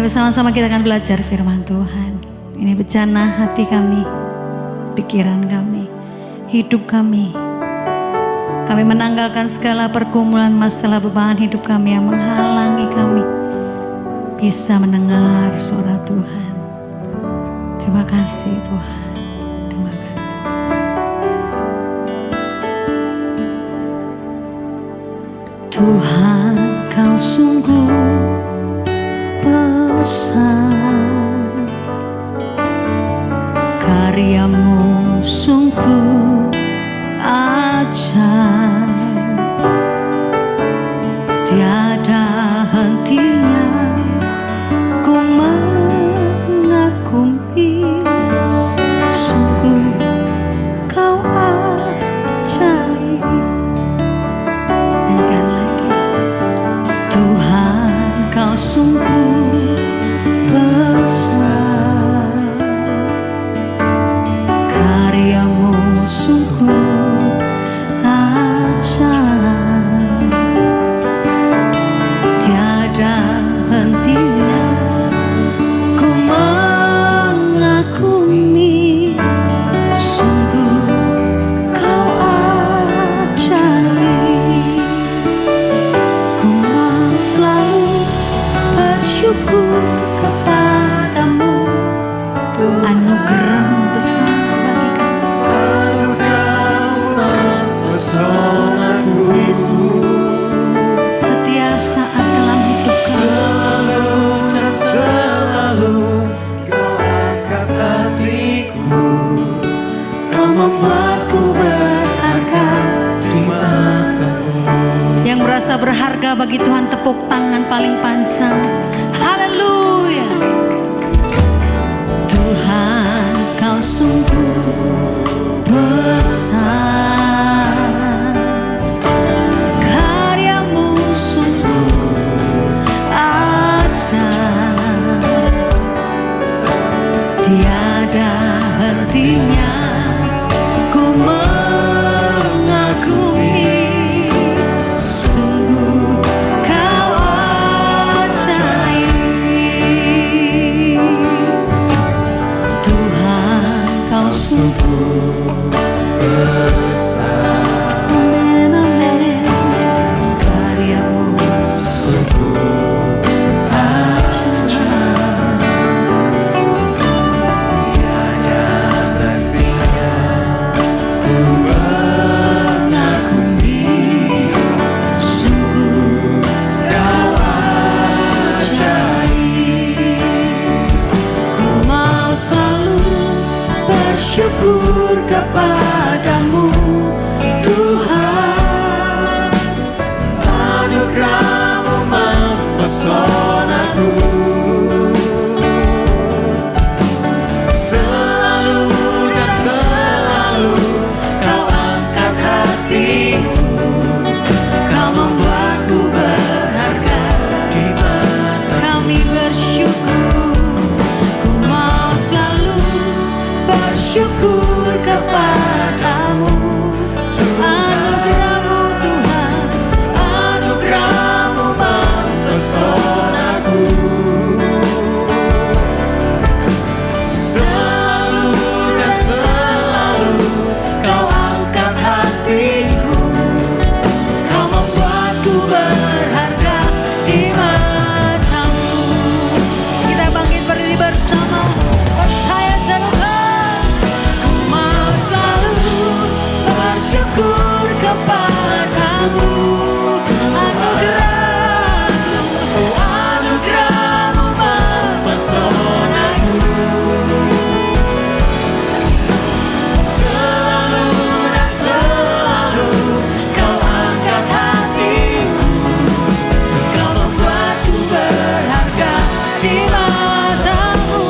Dan bersama-sama kita akan belajar firman Tuhan. Ini bencana hati kami, pikiran kami, hidup kami. Kami menanggalkan segala pergumulan masalah beban hidup kami yang menghalangi kami bisa mendengar suara Tuhan. Terima kasih Tuhan. Terima kasih. Tuhan, Kau sungguh besar, karyamu sungguh ajaib, tiada hentinya ku mengagumi, sungguh Kau ajaib. Nyanyikan lagi. Tuhan, Kau sungguh besar, karyamu sungguh ajaib, tiada hentinya ku mengagumi, sungguh Kau ajaib. Ku mau selalu bersyukur kepadamu, anugerah besar bagi kami. Setiap saat dalam hidup kami, selalu Kau angkat hatiku, Kau membuatku berharga di mata-Mu. yang merasa berharga bagi Tuhan, tepuk tangan paling panjang. Haleluya. Tuhan, Kau sungguh besar, karyamu sungguh ajaib, tiada hentinya ku mengagumi, sungguh Kau ajaib. Tuhan, Kau sungguh Besar, amin, amin. Karyamu sungguh ajaib, tiada hentinya ku mengagumi, sungguh Kau ajaib. ku mau selalu bersyukur kepadamu, Tuhan. Anugerah-Mu mempesonaku, selalu dan selalu Kau angkat hatiku, Kau membuatku berharga di mata. Kami bersyukur, ku mau selalu bersyukur kepadamu. Anugerah-Mu Tuhan, Anugerah-Mu mempesonaku, selalu dan selalu Kau angkat hatiku, Kau membuatku berharga di mata-Mu. Kita bangkit berdiri bersama, percaya serukan. Ku mau selalu bersyukur kepadamu. Anugerah-Mu mempesonaku, selalu dan selalu Kau angkat hatiku, Kau membuatku berharga di mata-Mu.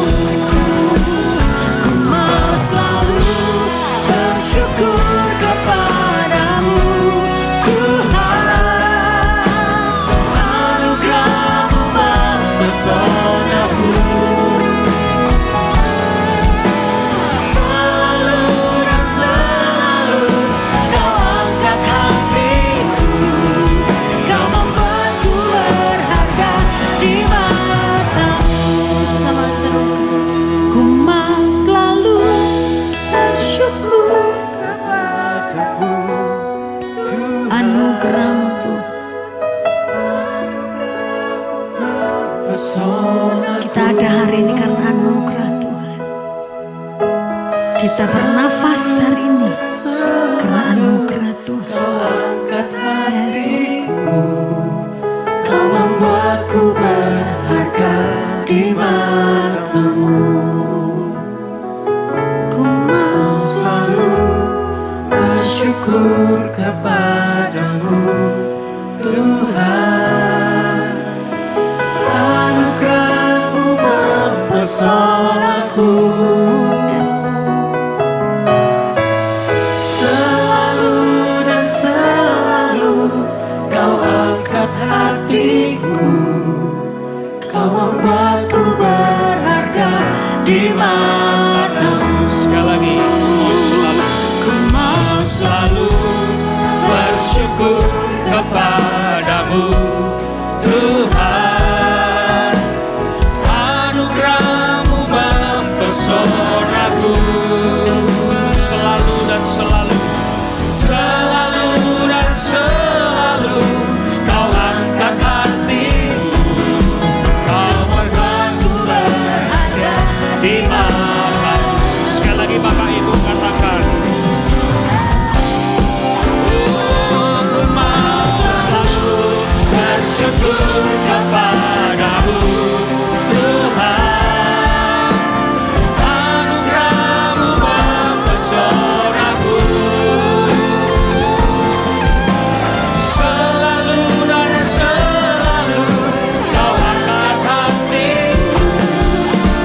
Ku mau selalu bersyukur kepadamu, Tuhan. Anugerah-Mu mempesonaku, selalu dan selalu Kau angkat hatiku, Kau membuatku berharga di mata-Mu. Pesona Kita ada hari ini karena anugerah Tuhan. Kita bernafas hari ini karena anugerah Tuhan. Kau angkat hatiku, Kau membuatku berharga di matamu. Ku mau Selalu bersyukur kepadamu Tuhan. Anugerah-Mu mempesonaku. Selalu dan selalu Kau angkat hatiku, Kau membuatku berharga di matamu. Sekali lagi, ku mau selalu bersyukur kepadamu Tuhan. Anugerah-Mu mempesonaku. Selalu dan selalu, selalu dan selalu Kau angkat hatiku, Kau membuatku berharga di matamu. Sekali lagi Bapak Ibu katakan, ku mau selalu bersyukur kepadamu Tuhan. Anugerah-Mu mempesonaku. Selalu dan selalu Kau angkat hatiku,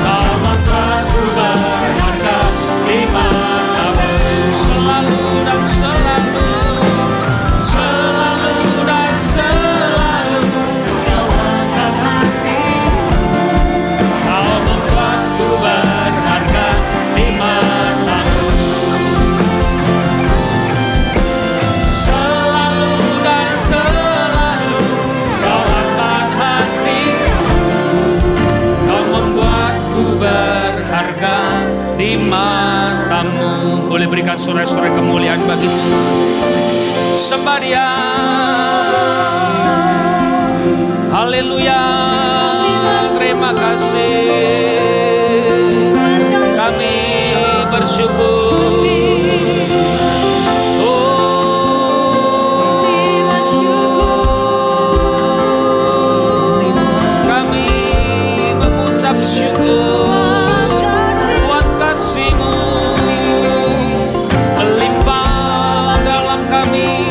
Kau membuatku berharga di matamu. Selalu dan selalu, selalu dan selalu Kau angkat hatiku, Kau membuatku berharga di matamu. Selalu dan selalu Kau angkat hatiku, Kau membuatku berharga di matamu. Boleh berikan sorak-sorai kemuliaan bagi Tuhan. Sembah Dia. Haleluya. Terima kasih. Kami bersyukur. Kami mengucap syukur buat kasih-Mu melimpah dalam kami,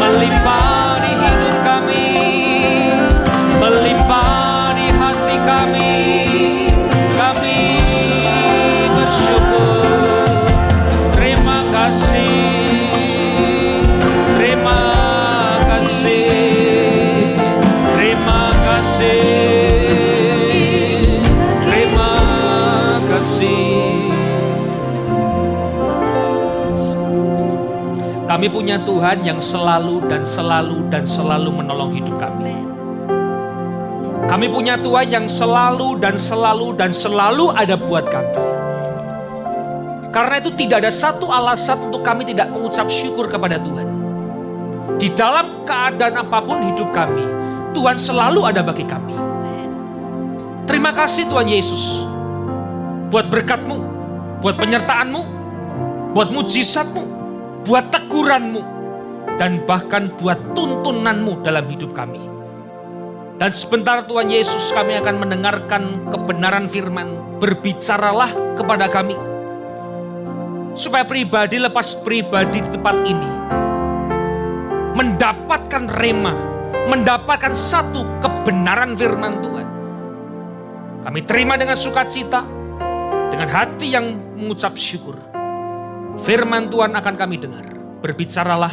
melimpah di hidup kami, melimpah di hati kami. Kami bersyukur. Terima kasih, terima kasih, terima kasih, terima kasih. Kami punya Tuhan yang selalu dan selalu dan selalu menolong hidup kami. Kami punya Tuhan yang selalu dan selalu dan selalu ada buat kami. Karena itu tidak ada satu alasan untuk kami tidak mengucap syukur kepada Tuhan. Di dalam keadaan apapun hidup kami, Tuhan selalu ada bagi kami. Terima kasih Tuhan Yesus. Buat berkat-Mu, buat penyertaan-Mu, buat mujizat-Mu, buat teguran-Mu, dan bahkan buat tuntunan-Mu dalam hidup kami. Dan sebentar Tuhan Yesus, kami akan mendengarkan kebenaran firman. Berbicaralah kepada kami, supaya pribadi lepas pribadi di tempat ini mendapatkan rema, mendapatkan satu kebenaran firman Tuhan. Kami terima dengan sukacita, dengan hati yang mengucap syukur. Firman Tuhan akan kami dengar. Berbicaralah,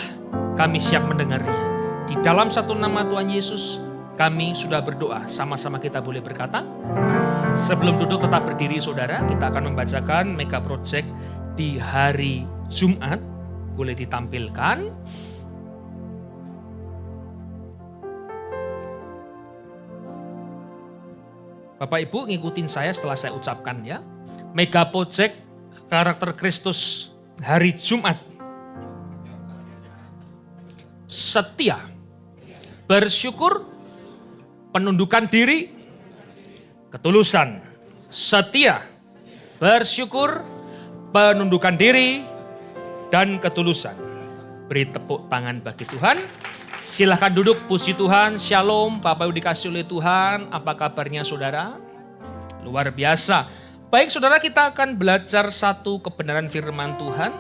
kami siap mendengarnya. Di dalam satu nama Tuhan Yesus, kami sudah berdoa. Sama-sama kita boleh berkata. Sebelum duduk tetap berdiri saudara, kita akan membacakan Mega Project di hari Jumat. Boleh ditampilkan. Bapak Ibu ngikutin saya setelah saya ucapkan ya. Mega Project karakter Kristus hari Jumat. Setia, bersyukur, penundukan diri, ketulusan, setia, bersyukur, penundukan diri, dan ketulusan. Beri tepuk tangan bagi Tuhan. Silahkan duduk, puji Tuhan, shalom, Bapak Ibu dikasih oleh Tuhan. Apa kabarnya saudara? Luar biasa. Baik saudara, kita akan belajar satu kebenaran firman Tuhan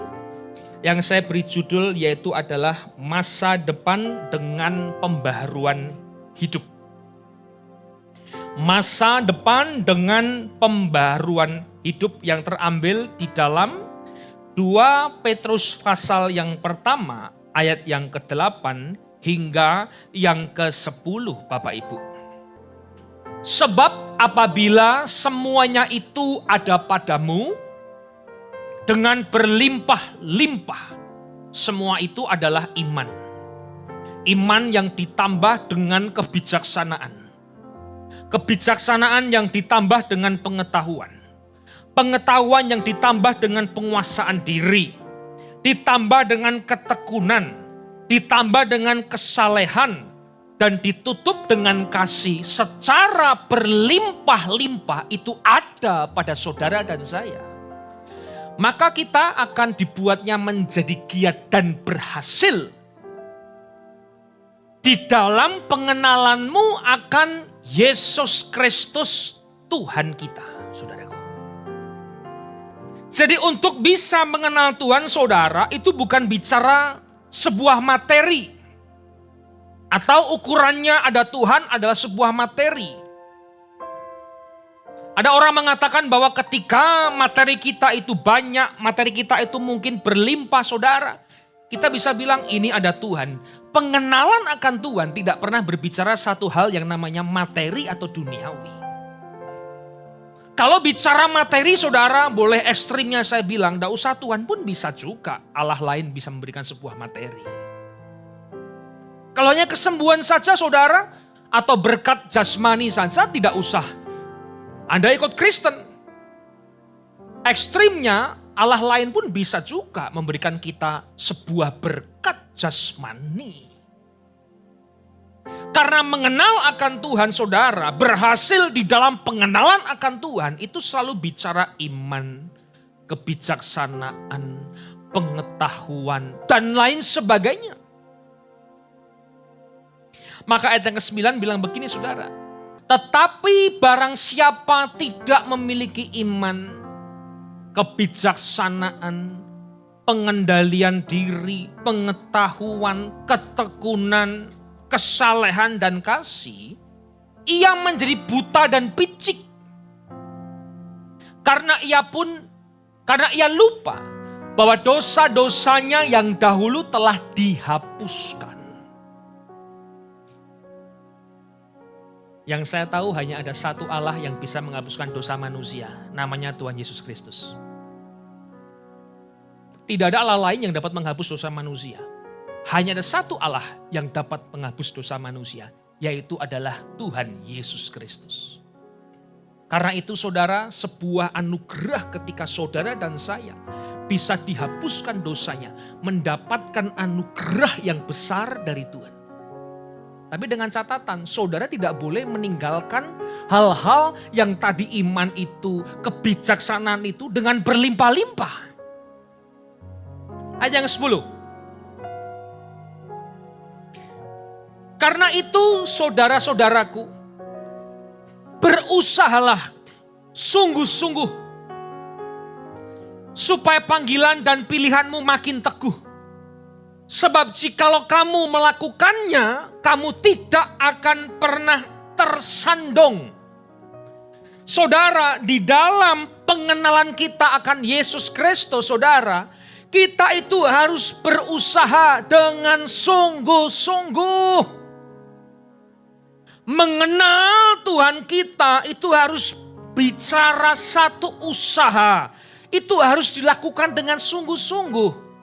yang saya beri judul yaitu adalah masa depan dengan pembaharuan hidup. Masa depan dengan pembaharuan hidup yang terambil di dalam 2 Petrus pasal yang pertama ayat yang ke-8 hingga yang ke-10 Bapak Ibu. Sebab apabila semuanya itu ada padamu dengan berlimpah-limpah, semua itu adalah iman. Iman yang ditambah dengan kebijaksanaan. Kebijaksanaan yang ditambah dengan pengetahuan. Pengetahuan yang ditambah dengan penguasaan diri, ditambah dengan ketekunan, ditambah dengan kesalehan, dan ditutup dengan kasih secara berlimpah-limpah itu ada pada saudara dan saya. Maka kita akan dibuatnya menjadi giat dan berhasil di dalam pengenalanmu akan Yesus Kristus Tuhan kita, saudaraku. Jadi untuk bisa mengenal Tuhan saudara itu bukan bicara sebuah materi. Atau ukurannya ada Tuhan adalah sebuah materi. Ada orang mengatakan bahwa ketika materi kita itu banyak, materi kita itu mungkin berlimpah saudara. Kita bisa bilang ini ada Tuhan. Pengenalan akan Tuhan tidak pernah berbicara satu hal yang namanya materi atau duniawi. Kalau bicara materi saudara, boleh ekstrimnya saya bilang, tidak usah Tuhan pun bisa juga. Allah lain bisa memberikan sebuah materi. Kalau hanya kesembuhan saja saudara, atau berkat jasmani saja tidak usah Anda ikut Kristen. Ekstrimnya Allah lain pun bisa juga memberikan kita sebuah berkat jasmani. Karena mengenal akan Tuhan saudara, berhasil di dalam pengenalan akan Tuhan itu selalu bicara iman, kebijaksanaan, pengetahuan, dan lain sebagainya. Maka ayat yang ke-9 bilang begini saudara. Tetapi barang siapa tidak memiliki iman, kebijaksanaan, pengendalian diri, pengetahuan, ketekunan, kesalehan dan kasih, ia menjadi buta dan picik. Karena ia lupa bahwa dosa-dosanya yang dahulu telah dihapuskan. Yang saya tahu hanya ada satu Allah yang bisa menghapuskan dosa manusia, namanya Tuhan Yesus Kristus. Tidak ada Allah lain yang dapat menghapus dosa manusia. Hanya ada satu Allah yang dapat menghapus dosa manusia, yaitu adalah Tuhan Yesus Kristus. Karena itu saudara, sebuah anugerah ketika saudara dan saya bisa dihapuskan dosanya, mendapatkan anugerah yang besar dari Tuhan. Tapi dengan catatan, saudara tidak boleh meninggalkan hal-hal yang tadi iman itu, kebijaksanaan itu dengan berlimpah-limpah. Ayat yang 10. Karena itu saudara-saudaraku, berusahalah sungguh-sungguh supaya panggilan dan pilihanmu makin teguh. Sebab jikalau kamu melakukannya, kamu tidak akan pernah tersandung. Saudara, di dalam pengenalan kita akan Yesus Kristus, saudara, kita itu harus berusaha dengan sungguh-sungguh. Mengenal Tuhan kita itu harus bicara satu usaha. Itu harus dilakukan dengan sungguh-sungguh.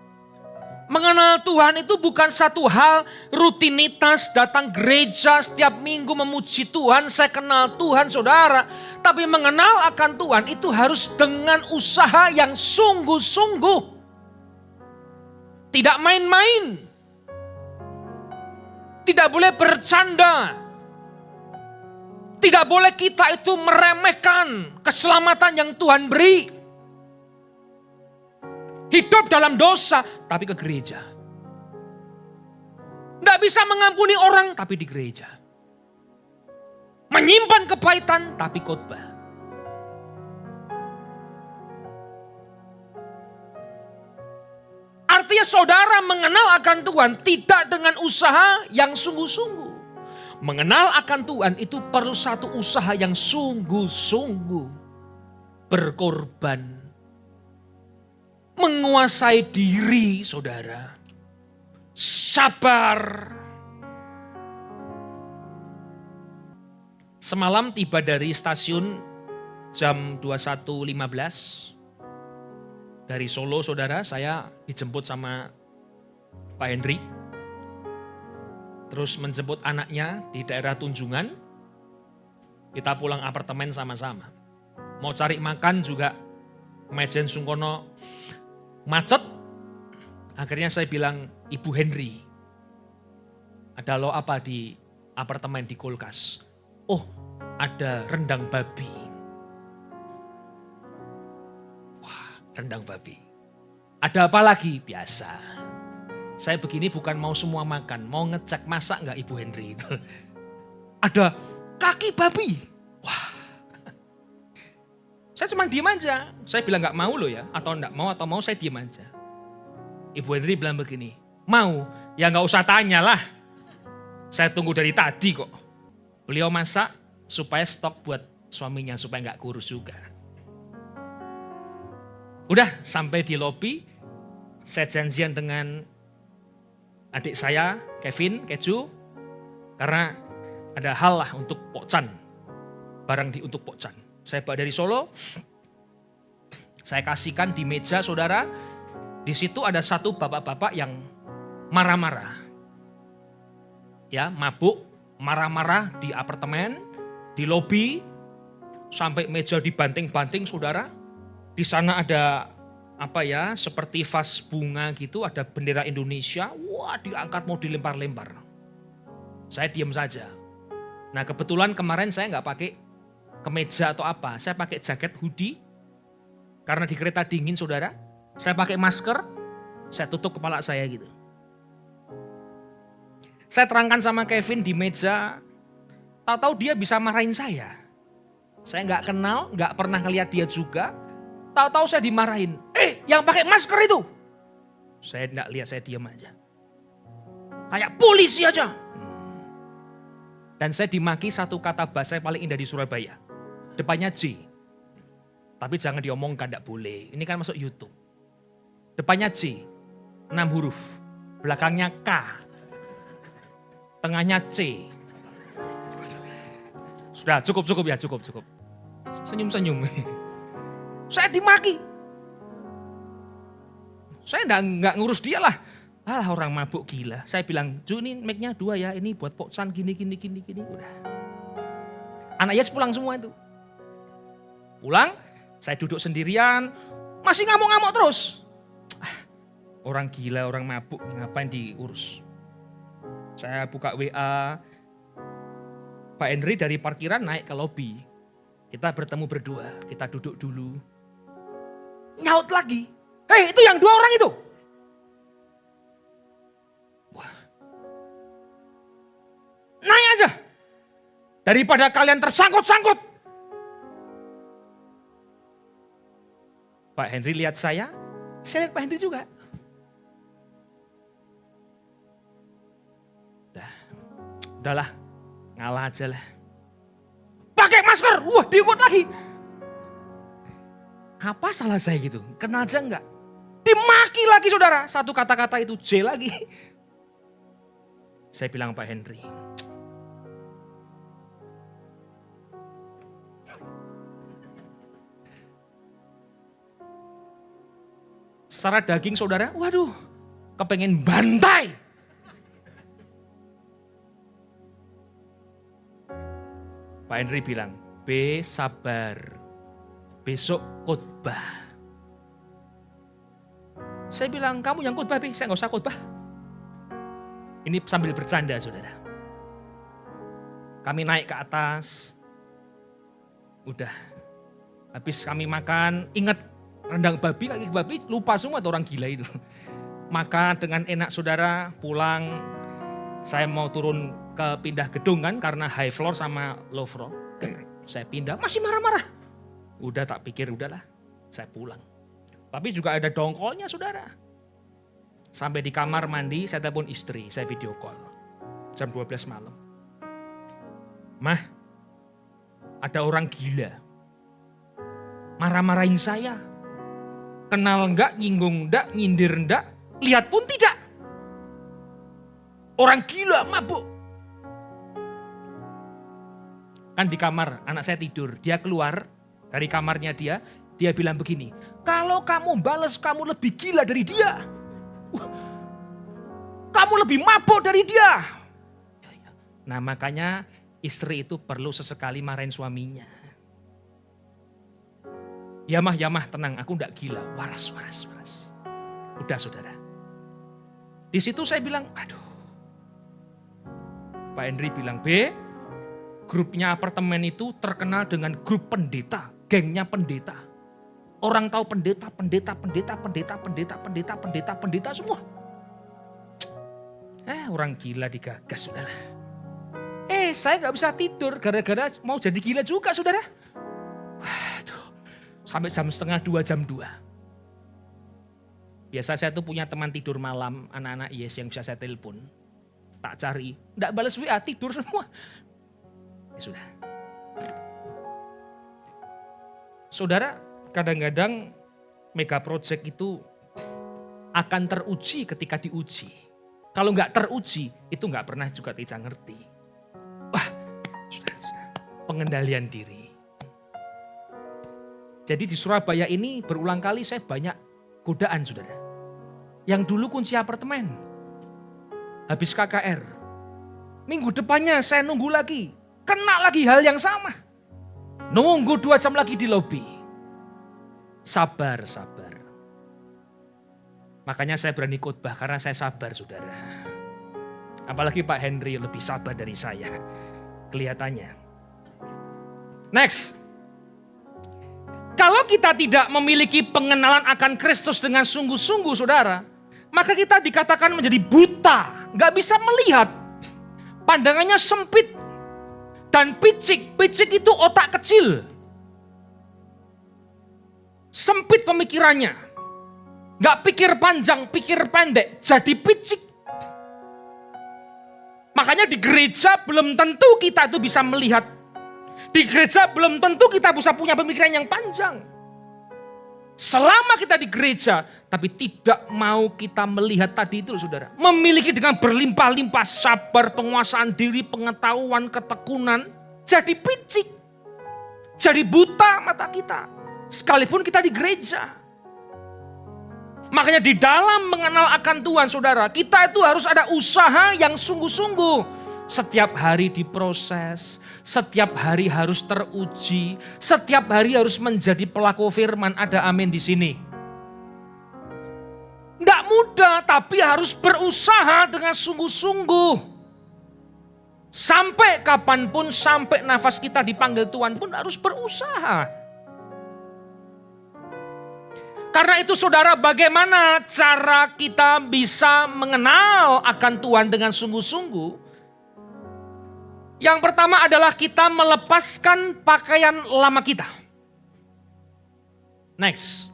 Mengenal Tuhan itu bukan satu hal rutinitas, datang gereja setiap minggu memuji Tuhan, saya kenal Tuhan saudara. Tapi mengenal akan Tuhan itu harus dengan usaha yang sungguh-sungguh. Tidak main-main. Tidak boleh bercanda. Tidak boleh kita itu meremehkan keselamatan yang Tuhan beri. Hidup dalam dosa, tapi ke gereja. Tidak bisa mengampuni orang, tapi di gereja. Menyimpan kepahitan, tapi khotbah. Artinya saudara mengenal akan Tuhan tidak dengan usaha yang sungguh-sungguh. Mengenal akan Tuhan itu perlu satu usaha yang sungguh-sungguh. Berkorban. Menguasai diri saudara. Sabar. Semalam tiba dari stasiun jam 21.15. Dari Solo saudara, saya dijemput sama Pak Henry. Terus menjemput anaknya di daerah Tunjungan. Kita pulang apartemen sama-sama. Mau cari makan juga Mejen Sungkono macet. Akhirnya saya bilang, Ibu Henry, ada lo apa di apartemen di kulkas? Oh, ada rendang babi. Wah, rendang babi. Ada apa lagi? Biasa. Saya begini bukan mau semua makan, mau ngecek masak nggak Ibu Henry itu. Ada kaki babi. Wah. Saya cuma diem aja. Saya bilang nggak mau loh ya, atau mau saya diem aja. Ibu Henry bilang begini, mau? Ya nggak usah tanya lah. Saya tunggu dari tadi kok. Beliau masak supaya stok buat suaminya supaya nggak kurus juga. Udah sampai di lobi, saya janjian dengan adik saya, Kevin, Keju, karena ada hal lah untuk Pok Chan, barang untuk Pok Chan. Saya bawa dari Solo, saya kasihkan di meja saudara, di situ ada satu bapak-bapak yang marah-marah. Ya, mabuk, marah-marah di apartemen, di lobi, sampai meja dibanting-banting saudara. Di sana ada seperti vas bunga gitu, ada bendera Indonesia, wah diangkat mau dilempar-lempar. Saya diam saja. Nah kebetulan kemarin saya nggak pakai kemeja atau apa, saya pakai jaket hoodie, karena di kereta dingin saudara, saya pakai masker, saya tutup kepala saya gitu. Saya terangkan sama Kevin di meja, tahu-tahu dia bisa marahin saya. Saya nggak kenal, nggak pernah ngeliat dia juga. Tahu-tahu saya dimarahin. Yang pakai masker itu. Saya enggak lihat, saya diam aja. Kayak polisi aja. Dan saya dimaki satu kata bahasa yang paling indah di Surabaya. Depannya J. Tapi jangan diomongkan, enggak boleh. Ini kan masuk YouTube. Depannya J. 6 huruf. Belakangnya K. Tengahnya C. Sudah cukup ya, cukup. Senyum-senyum. Saya dimaki. Saya enggak ngurus dia lah. Orang mabuk gila. Saya bilang, Ju ini mic-nya 2 ya. Ini buat Pok Chan gini. Udah. Anaknya pulang semua itu. Pulang, saya duduk sendirian. Masih ngamuk-ngamuk terus. Orang gila, orang mabuk. Ngapain diurus. Saya buka WA. Pak Henry dari parkiran naik ke lobi. Kita bertemu berdua. Kita duduk dulu. Nyaut lagi. Itu yang 2 orang itu. Wah. Naik aja. Daripada kalian tersangkut-sangkut. Pak Henry lihat saya lihat Pak Henry juga. Udahlah, ngalah aja lah. Pakai masker, diikut lagi. Apa salah saya gitu? Kenal aja enggak? Dimaki lagi saudara. Satu kata-kata itu J lagi. Saya bilang Pak Henry. Secara daging saudara, waduh, kepengen bantai. Pak Henry bilang, B sabar. Besok khotbah. Saya bilang, kamu yang khotbah, saya nggak usah khotbah. Ini sambil bercanda, saudara. Kami naik ke atas, Udah. Habis kami makan, ingat rendang babi, kaki babi, lupa semua tuh orang gila itu. Makan dengan enak saudara, pulang. Saya mau turun ke pindah gedung kan, karena high floor sama low floor. Saya pindah, masih marah-marah. Udah tak pikir, udahlah, saya pulang. Tapi juga ada dongkolnya saudara. Sampai di kamar mandi, saya telepon istri, saya video call. Jam 12 malam. Mah, ada orang gila. Marah-marahin saya. Kenal enggak, nyinggung enggak, nyindir enggak, lihat pun tidak. Orang gila mabuk. Kan di kamar anak saya tidur, dia keluar dari kamarnya dia bilang begini, kalau kamu balas kamu lebih gila dari dia. Kamu lebih mabuk dari dia. Nah makanya istri itu perlu sesekali marahin suaminya. Ya mah tenang, aku enggak gila, waras. Udah saudara. Di situ saya bilang, aduh. Pak Henry bilang, B, grupnya apartemen itu terkenal dengan grup pendeta, gengnya pendeta. Orang tahu pendeta semua. Orang gila digagas, saudara. Saya gak bisa tidur gara-gara mau jadi gila juga, saudara. Waduh, sampai jam 1:30, jam 2. Biasa saya tuh punya teman tidur malam, anak-anak yes yang bisa saya telepon. Tak cari, gak balas WA, tidur semua. Ya sudah. Saudara, kadang-kadang mega project itu akan teruji ketika diuji. Kalau nggak teruji, itu nggak pernah juga tidak ngerti. Wah, sudah. Pengendalian diri. Jadi di Surabaya ini berulang kali saya banyak godaan, saudara. Yang dulu kunci apartemen. Habis KKR. Minggu depannya saya nunggu lagi. Kena lagi hal yang sama. Nunggu 2 jam lagi di lobi. Sabar. Makanya saya berani khotbah karena saya sabar, saudara. Apalagi Pak Henry lebih sabar dari saya. Kelihatannya. Next. Kalau kita tidak memiliki pengenalan akan Kristus dengan sungguh-sungguh, saudara, maka kita dikatakan menjadi buta. Gak bisa melihat. Pandangannya sempit. Dan picik. Picik itu otak kecil. Sempit pemikirannya. Gak pikir panjang, pikir pendek. Jadi picik. Makanya di gereja belum tentu kita itu bisa melihat. Di gereja belum tentu kita bisa punya pemikiran yang panjang. Selama kita di gereja, tapi tidak mau kita melihat tadi itu, saudara. Memiliki dengan berlimpah-limpah sabar, penguasaan diri, pengetahuan, ketekunan. Jadi picik. Jadi buta mata kita. Sekalipun kita di gereja. Makanya di dalam mengenal akan Tuhan, saudara, kita itu harus ada usaha yang sungguh-sungguh. Setiap hari diproses, setiap hari harus teruji, setiap hari harus menjadi pelaku firman. Ada amin di sini. Nggak mudah, tapi harus berusaha dengan sungguh-sungguh. Sampai kapanpun, sampai nafas kita dipanggil Tuhan pun harus berusaha. Karena itu saudara, bagaimana cara kita bisa mengenal akan Tuhan dengan sungguh-sungguh? Yang pertama adalah kita melepaskan pakaian lama kita. Next.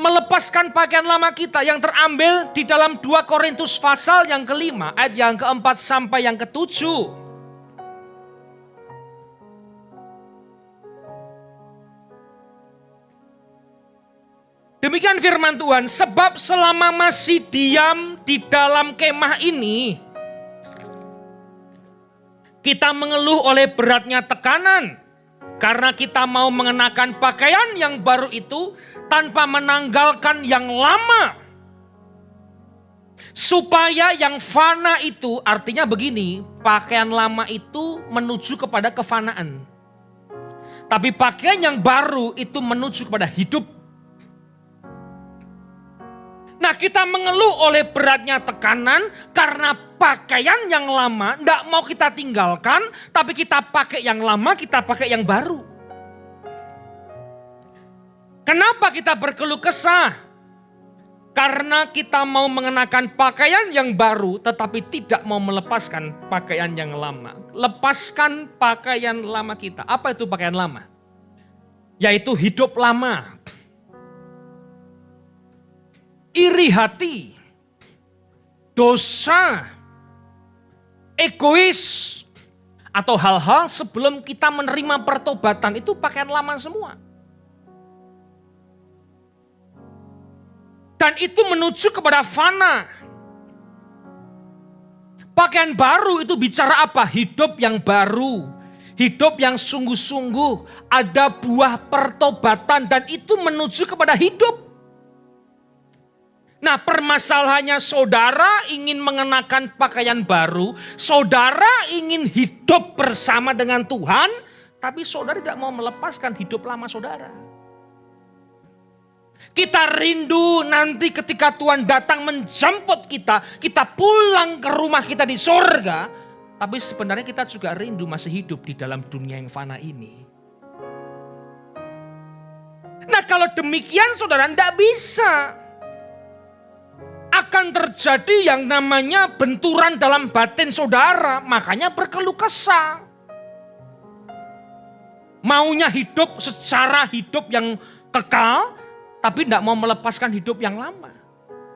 Melepaskan pakaian lama kita yang terambil di dalam 2 Korintus pasal yang ke-5, ayat yang ke-4 sampai yang ke-7. Demikian firman Tuhan, sebab selama masih diam di dalam kemah ini, kita mengeluh oleh beratnya tekanan. Karena kita mau mengenakan pakaian yang baru itu tanpa menanggalkan yang lama. Supaya yang fana itu, artinya begini, pakaian lama itu menuju kepada kefanaan. Tapi pakaian yang baru itu menuju kepada hidup. Nah, kita mengeluh oleh beratnya tekanan karena pakaian yang lama tidak mau kita tinggalkan, tapi kita pakai yang lama, kita pakai yang baru. Kenapa kita berkeluh kesah? Karena kita mau mengenakan pakaian yang baru tetapi tidak mau melepaskan pakaian yang lama. Lepaskan pakaian lama kita. Apa itu pakaian lama? Yaitu hidup lama. Iri hati, dosa, egois, atau hal-hal sebelum kita menerima pertobatan itu pakaian lama semua. Dan itu menuju kepada fana. Pakaian baru itu bicara apa? Hidup yang baru. Hidup yang sungguh-sungguh. Ada buah pertobatan dan itu menuju kepada hidup. Nah, permasalahannya saudara ingin mengenakan pakaian baru. Saudara ingin hidup bersama dengan Tuhan. Tapi saudara tidak mau melepaskan hidup lama saudara. Kita rindu nanti ketika Tuhan datang menjemput kita, kita pulang ke rumah kita di sorga. Tapi sebenarnya kita juga rindu masih hidup di dalam dunia yang fana ini. Nah kalau demikian saudara tidak bisa. Akan terjadi yang namanya benturan dalam batin saudara. Makanya berkeluh kesah. Maunya hidup secara hidup yang kekal. Tapi tidak mau melepaskan hidup yang lama.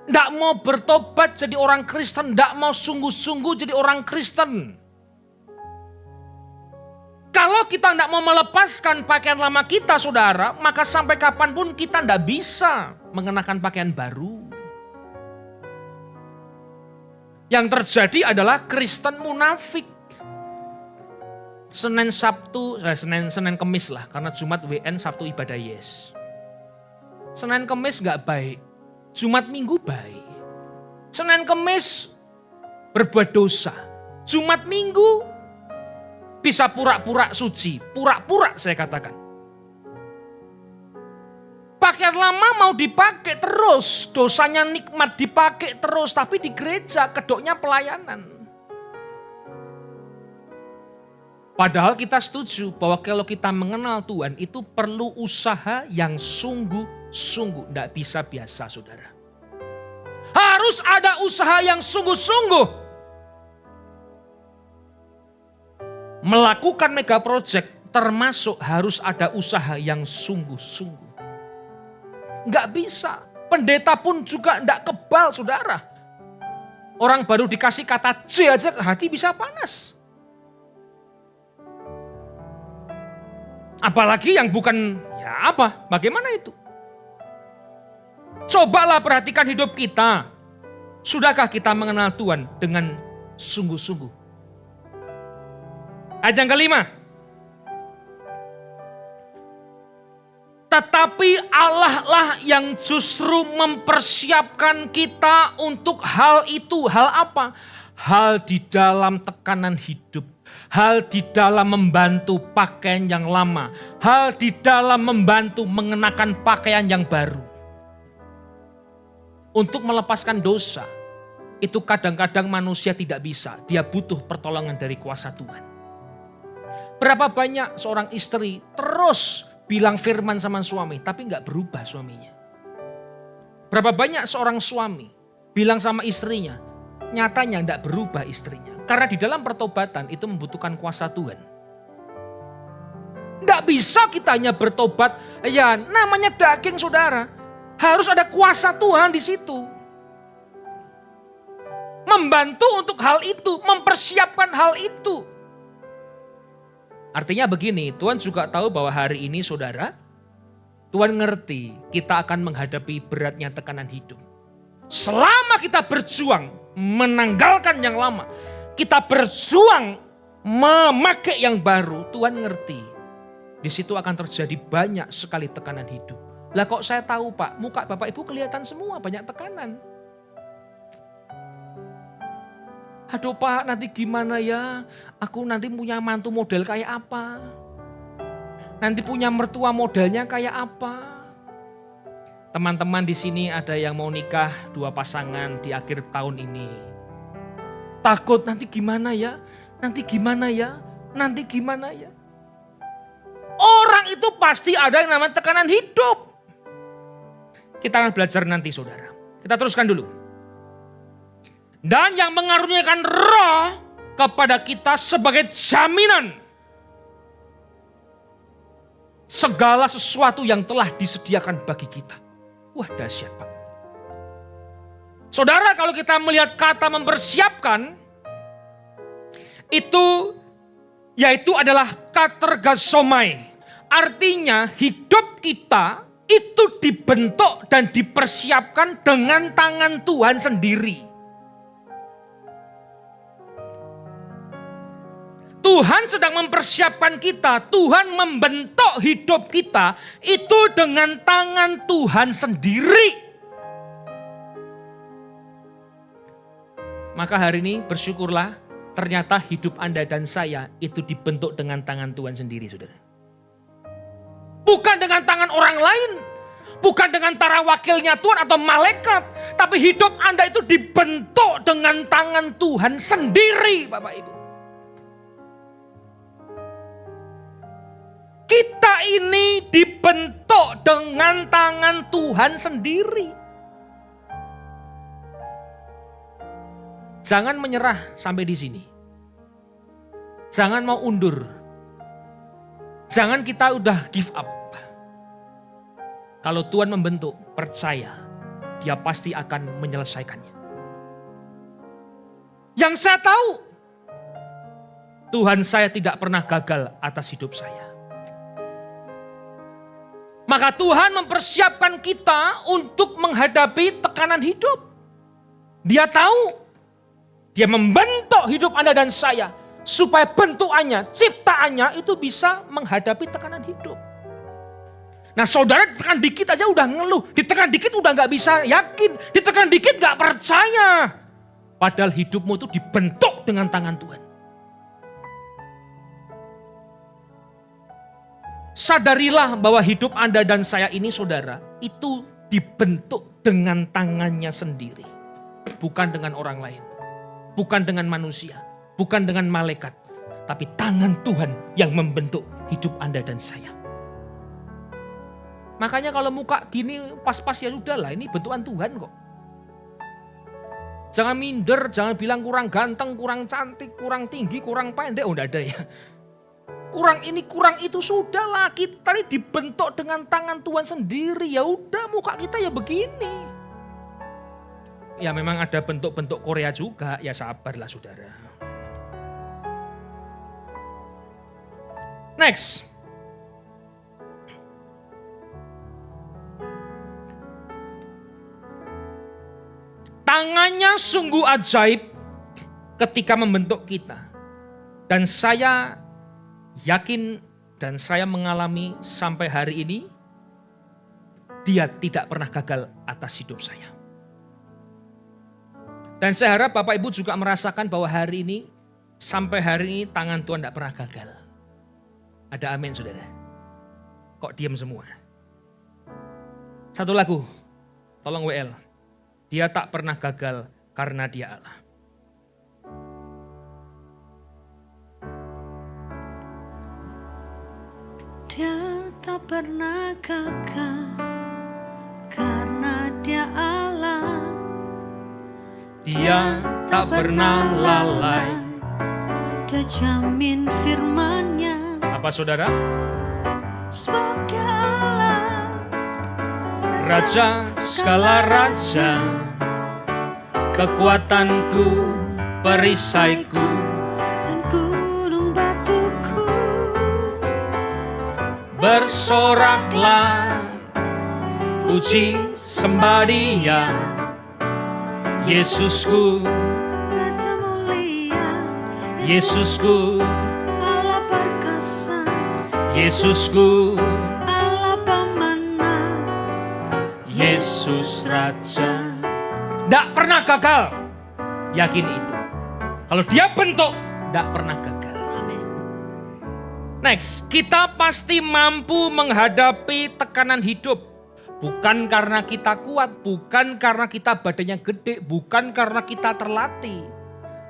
Tidak mau bertobat jadi orang Kristen. Tidak mau sungguh-sungguh jadi orang Kristen. Kalau kita tidak mau melepaskan pakaian lama kita saudara. Maka sampai kapanpun kita tidak bisa mengenakan pakaian baru. Yang terjadi adalah Kristen munafik. Senin Kemis lah. Karena Jumat WN, Sabtu ibadah Yes. Senin Kemis gak baik, Jumat Minggu baik. Senin Kemis berbuat dosa, Jumat Minggu bisa pura-pura suci, pura-pura saya katakan. Pakaian lama mau dipakai terus, dosanya nikmat dipakai terus, tapi di gereja kedoknya pelayanan. Padahal kita setuju bahwa kalau kita mengenal Tuhan itu perlu usaha yang sungguh-sungguh. Tidak bisa biasa saudara. Harus ada usaha yang sungguh-sungguh. Melakukan mega project termasuk harus ada usaha yang sungguh-sungguh. Nggak bisa. Pendeta pun juga tidak kebal saudara. Orang baru dikasih kata J aja hati bisa panas. Apalagi yang bukan ya apa, bagaimana itu? Cobalah perhatikan hidup kita. Sudahkah kita mengenal Tuhan dengan sungguh-sungguh? Ayat yang kelima. Tetapi Allah lah yang justru mempersiapkan kita untuk hal itu. Hal apa? Hal di dalam tekanan hidup. Hal di dalam membantu pakaian yang lama. Hal di dalam membantu mengenakan pakaian yang baru. Untuk melepaskan dosa, itu kadang-kadang manusia tidak bisa. Dia butuh pertolongan dari kuasa Tuhan. Berapa banyak seorang istri terus bilang firman sama suami, tapi gak berubah suaminya. Berapa banyak seorang suami bilang sama istrinya, nyatanya gak berubah istrinya. Karena di dalam pertobatan itu membutuhkan kuasa Tuhan. Gak bisa kita hanya bertobat, ya namanya daging saudara. Harus ada kuasa Tuhan di situ. Membantu untuk hal itu, mempersiapkan hal itu. Artinya begini, Tuhan juga tahu bahwa hari ini saudara, Tuhan ngerti kita akan menghadapi beratnya tekanan hidup. Selama kita berjuang menanggalkan yang lama, kita berjuang memakai yang baru, Tuhan ngerti. Di situ akan terjadi banyak sekali tekanan hidup. Lah kok saya tahu Pak, muka Bapak Ibu kelihatan semua banyak tekanan. Aduh Pak, nanti gimana ya? Aku nanti punya mantu model kayak apa? Nanti punya mertua modelnya kayak apa? Teman-teman di sini ada yang mau nikah 2 pasangan di akhir tahun ini. Takut nanti gimana ya? Nanti gimana ya? Nanti gimana ya? Orang itu pasti ada yang namanya tekanan hidup. Kita akan belajar nanti saudara. Kita teruskan dulu. Dan yang mengaruniakan roh kepada kita sebagai jaminan segala sesuatu yang telah disediakan bagi kita. Wah, dahsyat Pak. Saudara, kalau kita melihat kata mempersiapkan, itu yaitu adalah katergasomai. Artinya hidup kita itu dibentuk dan dipersiapkan dengan tangan Tuhan sendiri. Tuhan sedang mempersiapkan kita, Tuhan membentuk hidup kita itu dengan tangan Tuhan sendiri. Maka hari ini bersyukurlah, ternyata hidup Anda dan saya itu dibentuk dengan tangan Tuhan sendiri, saudara. Bukan dengan tangan orang lain, bukan dengan para wakilnya Tuhan atau malaikat, tapi hidup Anda itu dibentuk dengan tangan Tuhan sendiri, Bapak Ibu. Kita ini dibentuk dengan tangan Tuhan sendiri. Jangan menyerah sampai di sini. Jangan mau undur. Jangan kita udah give up. Kalau Tuhan membentuk, percaya, Dia pasti akan menyelesaikannya. Yang saya tahu, Tuhan saya tidak pernah gagal atas hidup saya. Maka Tuhan mempersiapkan kita untuk menghadapi tekanan hidup. Dia tahu, Dia membentuk hidup Anda dan saya supaya bentukannya, ciptaannya itu bisa menghadapi tekanan hidup. Nah saudara ditekan dikit aja udah ngeluh, ditekan dikit udah gak bisa yakin, ditekan dikit gak percaya. Padahal hidupmu itu dibentuk dengan tangan Tuhan. Sadarilah bahwa hidup Anda dan saya ini saudara, itu dibentuk dengan tangannya sendiri. Bukan dengan orang lain, bukan dengan manusia, bukan dengan malaikat. Tapi tangan Tuhan yang membentuk hidup Anda dan saya. Makanya kalau muka gini pas-pas ya udahlah, ini bentukan Tuhan kok. Jangan minder, jangan bilang kurang ganteng, kurang cantik, kurang tinggi, kurang pendek. Oh enggak ada ya. Kurang ini, kurang itu, sudahlah. Kita ini dibentuk dengan tangan Tuhan sendiri. Ya udah, muka kita ya begini. Ya memang ada bentuk-bentuk Korea juga, ya sabarlah saudara. Next. Tangannya sungguh ajaib ketika membentuk kita. Dan saya yakin dan saya mengalami sampai hari ini, Dia tidak pernah gagal atas hidup saya. Dan saya harap Bapak Ibu juga merasakan bahwa hari ini, sampai hari ini tangan Tuhan tidak pernah gagal. Ada amin saudara? Kok diam semua? Satu lagu, tolong WL. Dia tak pernah gagal karena Dia Allah. Dia tak pernah gagal karena Dia Allah. Dia tak pernah lalai. Dia jamin firman-Nya. Apa saudara? Sebab Dia Allah, Raja segala raja, kekuatanku, perisaiku, dan gunung batuku. Bersoraklah, puji sembah Dia, Yesusku, Raja mulia, Yesusku, Allah perkasa, Yesusku, Allah pemenang, Yesus Raja. Tidak pernah gagal, yakin itu. Kalau Dia bentuk, tidak pernah gagal. Next, kita pasti mampu menghadapi tekanan hidup. Bukan karena kita kuat, bukan karena kita badannya gede, bukan karena kita terlatih.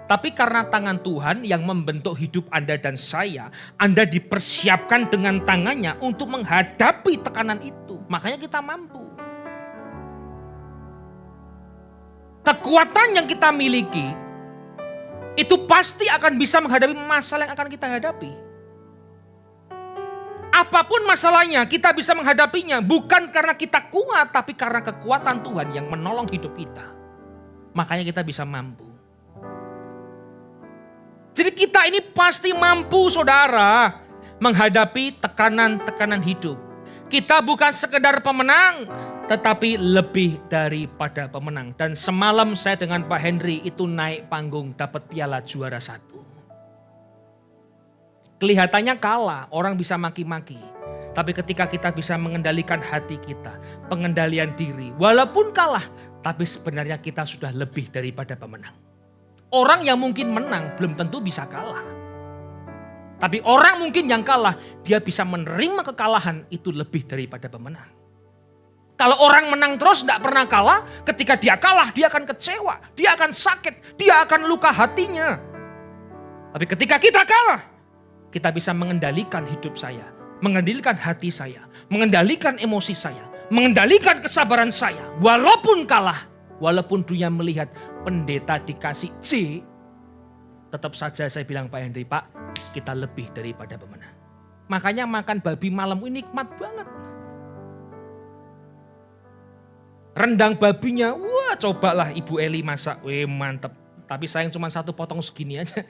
Tapi karena tangan Tuhan yang membentuk hidup Anda dan saya. Anda dipersiapkan dengan tangannya untuk menghadapi tekanan itu. Makanya kita mampu. kekuatan yang kita miliki, itu pasti akan bisa menghadapi masalah yang akan kita hadapi. Apapun masalahnya, kita bisa menghadapinya. Bukan karena kita kuat, tapi karena kekuatan Tuhan yang menolong hidup kita. Makanya kita bisa mampu. Jadi kita ini pasti mampu, saudara, menghadapi tekanan-tekanan hidup. Kita bukan sekedar pemenang, tetapi lebih daripada pemenang. Dan semalam saya dengan Pak Henry itu naik panggung dapat piala juara 1. Kelihatannya kalah, orang bisa maki-maki. Tapi ketika kita bisa mengendalikan hati kita, pengendalian diri, walaupun kalah, tapi sebenarnya kita sudah lebih daripada pemenang. Orang yang mungkin menang belum tentu bisa kalah. Tapi orang mungkin yang kalah, dia bisa menerima kekalahan itu lebih daripada pemenang. Kalau orang menang terus tidak pernah kalah, ketika dia kalah dia akan kecewa, dia akan sakit, dia akan luka hatinya. Tapi ketika kita kalah, kita bisa mengendalikan hidup saya, mengendalikan hati saya, mengendalikan emosi saya, mengendalikan kesabaran saya. Walaupun kalah, walaupun dunia melihat pendeta dikasih C, tetap saja saya bilang Pak Henry, Pak, kita lebih daripada pemenang. Makanya makan babi malam ini nikmat banget. Rendang babinya, wah cobalah Ibu Eli masak, mantep. Tapi sayang cuma satu potong segini aja.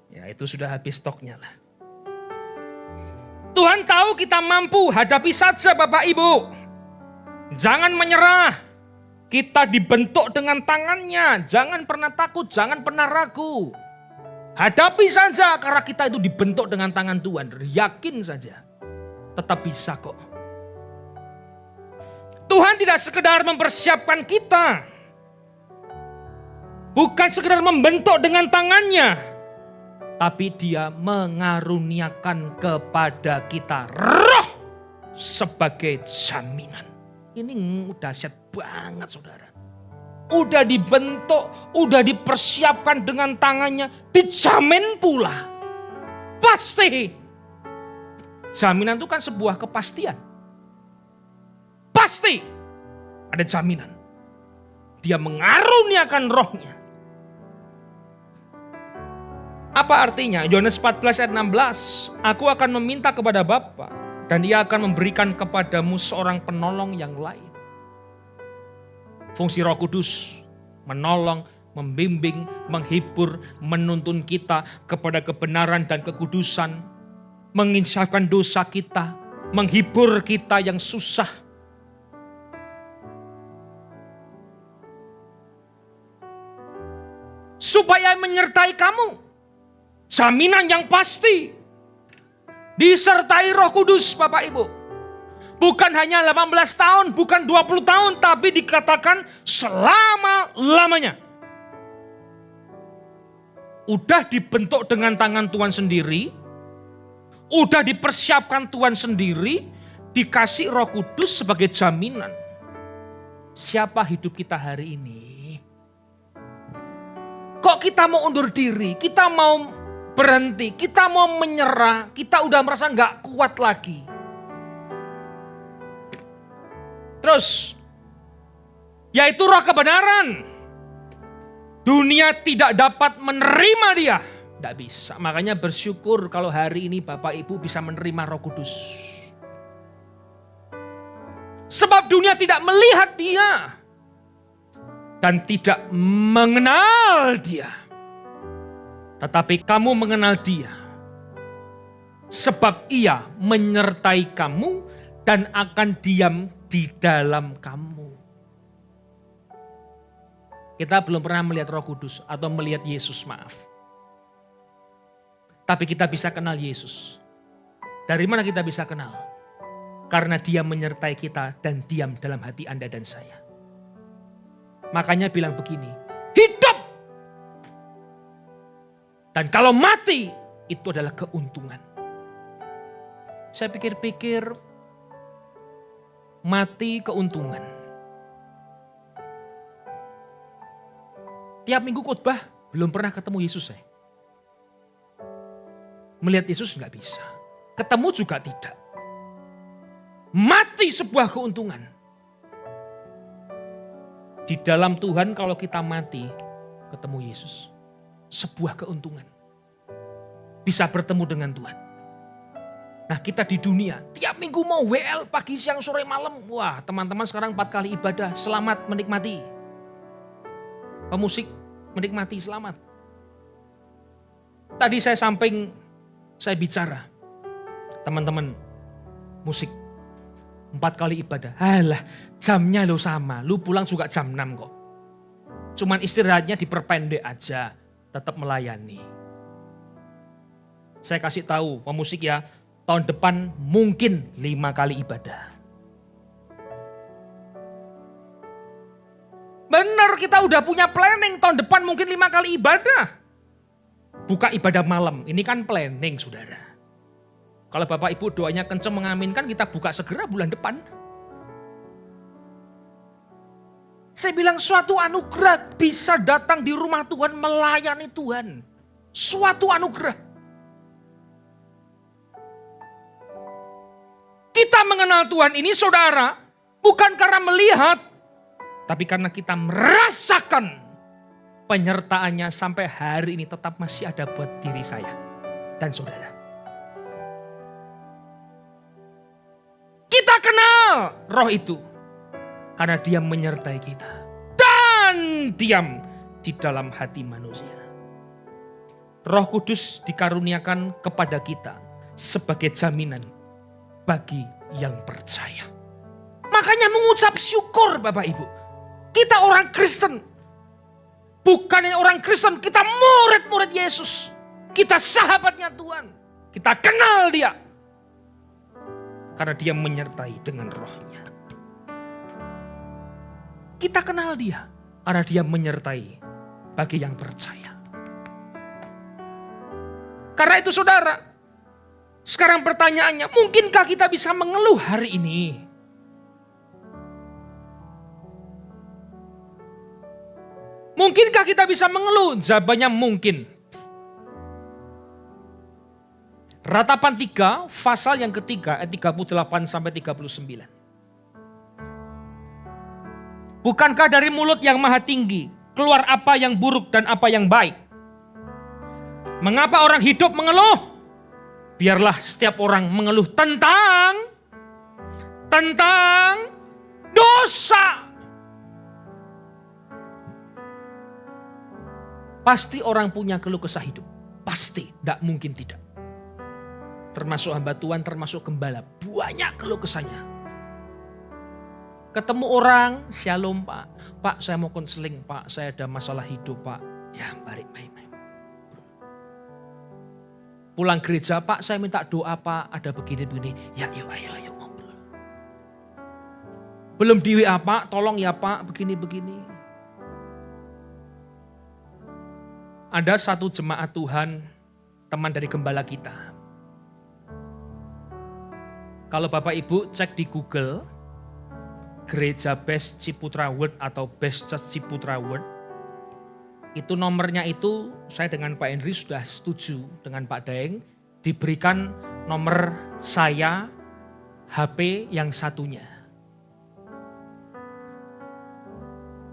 Ya itu sudah habis stoknya lah. Tuhan tahu kita mampu, hadapi saja Bapak Ibu. Jangan menyerah. Kita dibentuk dengan tangannya. Jangan pernah takut, jangan pernah ragu. Hadapi saja karena kita itu dibentuk dengan tangan Tuhan. Yakin saja. Tetap bisa kok. Tuhan tidak sekedar mempersiapkan kita. Bukan sekedar membentuk dengan tangannya. Tapi dia mengaruniakan kepada kita roh sebagai jaminan. Ini dahsyat banget saudara. Udah dibentuk, udah dipersiapkan dengan tangannya, dijamin pula. Pasti. Jaminan itu kan sebuah kepastian. Pasti ada jaminan. Dia mengaruniakan rohnya. Apa artinya? Yohanes 14 ayat 16. Aku akan meminta kepada Bapa dan Ia akan memberikan kepadamu seorang penolong yang lain. Fungsi Roh Kudus menolong, membimbing, menghibur, menuntun kita kepada kebenaran dan kekudusan, menginsafkan dosa kita, menghibur kita yang susah. Supaya menyertai kamu. Jaminan yang pasti. Disertai Roh Kudus Bapak Ibu. Bukan hanya 18 tahun, bukan 20 tahun, tapi dikatakan selama-lamanya. Udah dibentuk dengan tangan Tuhan sendiri. Udah dipersiapkan Tuhan sendiri. Dikasih Roh Kudus sebagai jaminan. Siapa hidup kita hari ini? Kok kita mau undur diri? Kita mau berhenti, kita mau menyerah, kita udah merasa gak kuat lagi. Terus, yaitu roh kebenaran. Dunia tidak dapat menerima dia. Tidak bisa, makanya bersyukur kalau hari ini Bapak Ibu bisa menerima Roh Kudus. Sebab dunia tidak melihat dia. Dan tidak mengenal dia. Tetapi kamu mengenal dia. Sebab ia menyertai kamu dan akan diam di dalam kamu. Kita belum pernah melihat Roh Kudus atau melihat Yesus, maaf. Tapi kita bisa kenal Yesus. Dari mana kita bisa kenal? Karena dia menyertai kita dan diam dalam hati Anda dan saya. Makanya bilang begini, hidup! Dan kalau mati, itu adalah keuntungan. Saya pikir-pikir, mati keuntungan. Tiap minggu khotbah, belum pernah ketemu Yesus saya. Melihat Yesus nggak bisa. Ketemu juga tidak. Mati sebuah keuntungan. Di dalam Tuhan kalau kita mati, ketemu Yesus. Sebuah keuntungan. Bisa bertemu dengan Tuhan. Nah kita di dunia, tiap minggu mau WL pagi, siang, sore, malam. Wah teman-teman sekarang 4 kali ibadah, selamat menikmati. Pemusik menikmati, selamat. Tadi saya bicara, teman-teman musik 4 kali ibadah. Alah jamnya lo sama, lu pulang juga jam 6 kok. Cuman istirahatnya diperpendek aja, tetap melayani. Saya kasih tahu pemusik ya, tahun depan mungkin 5 kali ibadah. Benar kita udah punya planning tahun depan mungkin 5 kali ibadah. Buka ibadah malam, ini kan planning saudara. Kalau Bapak Ibu doanya kenceng mengaminkan, kita buka segera bulan depan. Saya bilang suatu anugerah bisa datang di rumah Tuhan, melayani Tuhan. Suatu anugerah. Kita mengenal Tuhan ini saudara, bukan karena melihat, tapi karena kita merasakan penyertaannya sampai hari ini tetap masih ada buat diri saya dan saudara. Kita kenal roh itu karena dia menyertai kita dan diam di dalam hati manusia. Roh Kudus dikaruniakan kepada kita sebagai jaminan bagi yang percaya. Makanya mengucap syukur Bapak Ibu. Kita orang Kristen. Bukannya orang Kristen, kita murid-murid Yesus. Kita sahabatnya Tuhan. Kita kenal dia. Karena dia menyertai dengan rohnya. Kita kenal dia. Karena dia menyertai bagi yang percaya. Karena itu saudara, sekarang pertanyaannya, mungkinkah kita bisa mengeluh hari ini? Mungkinkah kita bisa mengeluh? Jawabannya mungkin. Ratapan 3, pasal yang ketiga, ayat 38 sampai 39. Bukankah dari mulut yang maha tinggi, keluar apa yang buruk dan apa yang baik? Mengapa orang hidup mengeluh? Biarlah setiap orang mengeluh tentang dosa. Pasti orang punya keluh kesah hidup. Pasti, tidak mungkin tidak. Termasuk hamba Tuhan, termasuk gembala. Banyak keluh kesahnya. Ketemu orang, shalom Pak. Pak saya mau konseling Pak, saya ada masalah hidup Pak. Ya baik. Pulang gereja, Pak saya minta doa Pak, ada begini-begini. Ya yuk ayo ngobrol. Belum di WA Pak, tolong ya Pak, begini-begini. Ada satu jemaat Tuhan, teman dari gembala kita. Kalau Bapak Ibu cek di Google, Gereja Best Ciputra World atau Best Church Ciputra World, itu nomornya itu saya dengan Pak Henry sudah setuju dengan Pak Daeng, diberikan nomor saya HP yang satunya.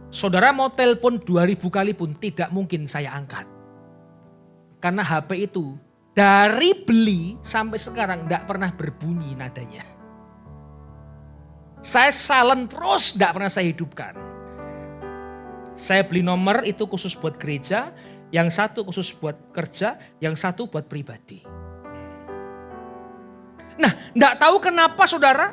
Saudara mau telepon 2000 kali pun tidak mungkin saya angkat. Karena HP itu dari beli sampai sekarang tidak pernah berbunyi nadanya. Saya silent terus, tidak pernah saya hidupkan. Saya beli nomor itu khusus buat gereja, yang satu khusus buat kerja, yang satu buat pribadi. Nah, tidak tahu kenapa saudara,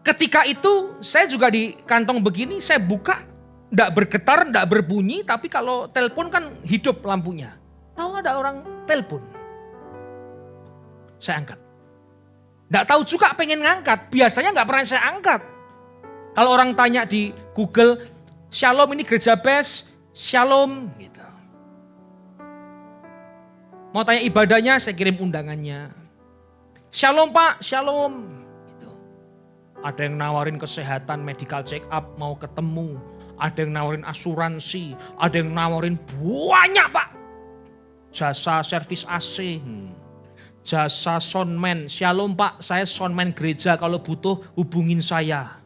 ketika itu saya juga di kantong begini, saya buka, tidak bergetar, tidak berbunyi, tapi kalau telepon kan hidup lampunya. Tahu ada orang telepon, saya angkat. Tidak tahu juga pengen ngangkat, biasanya nggak pernah saya angkat. Kalau orang tanya di Google, Shalom ini gereja Best, Shalom gitu. Mau tanya ibadahnya, saya kirim undangannya. Shalom Pak, Shalom. Gitu. Ada yang nawarin kesehatan, medical check up, mau ketemu. Ada yang nawarin asuransi, ada yang nawarin banyak Pak. Jasa servis AC, jasa soundman. Shalom Pak, saya soundman gereja, kalau butuh hubungin saya.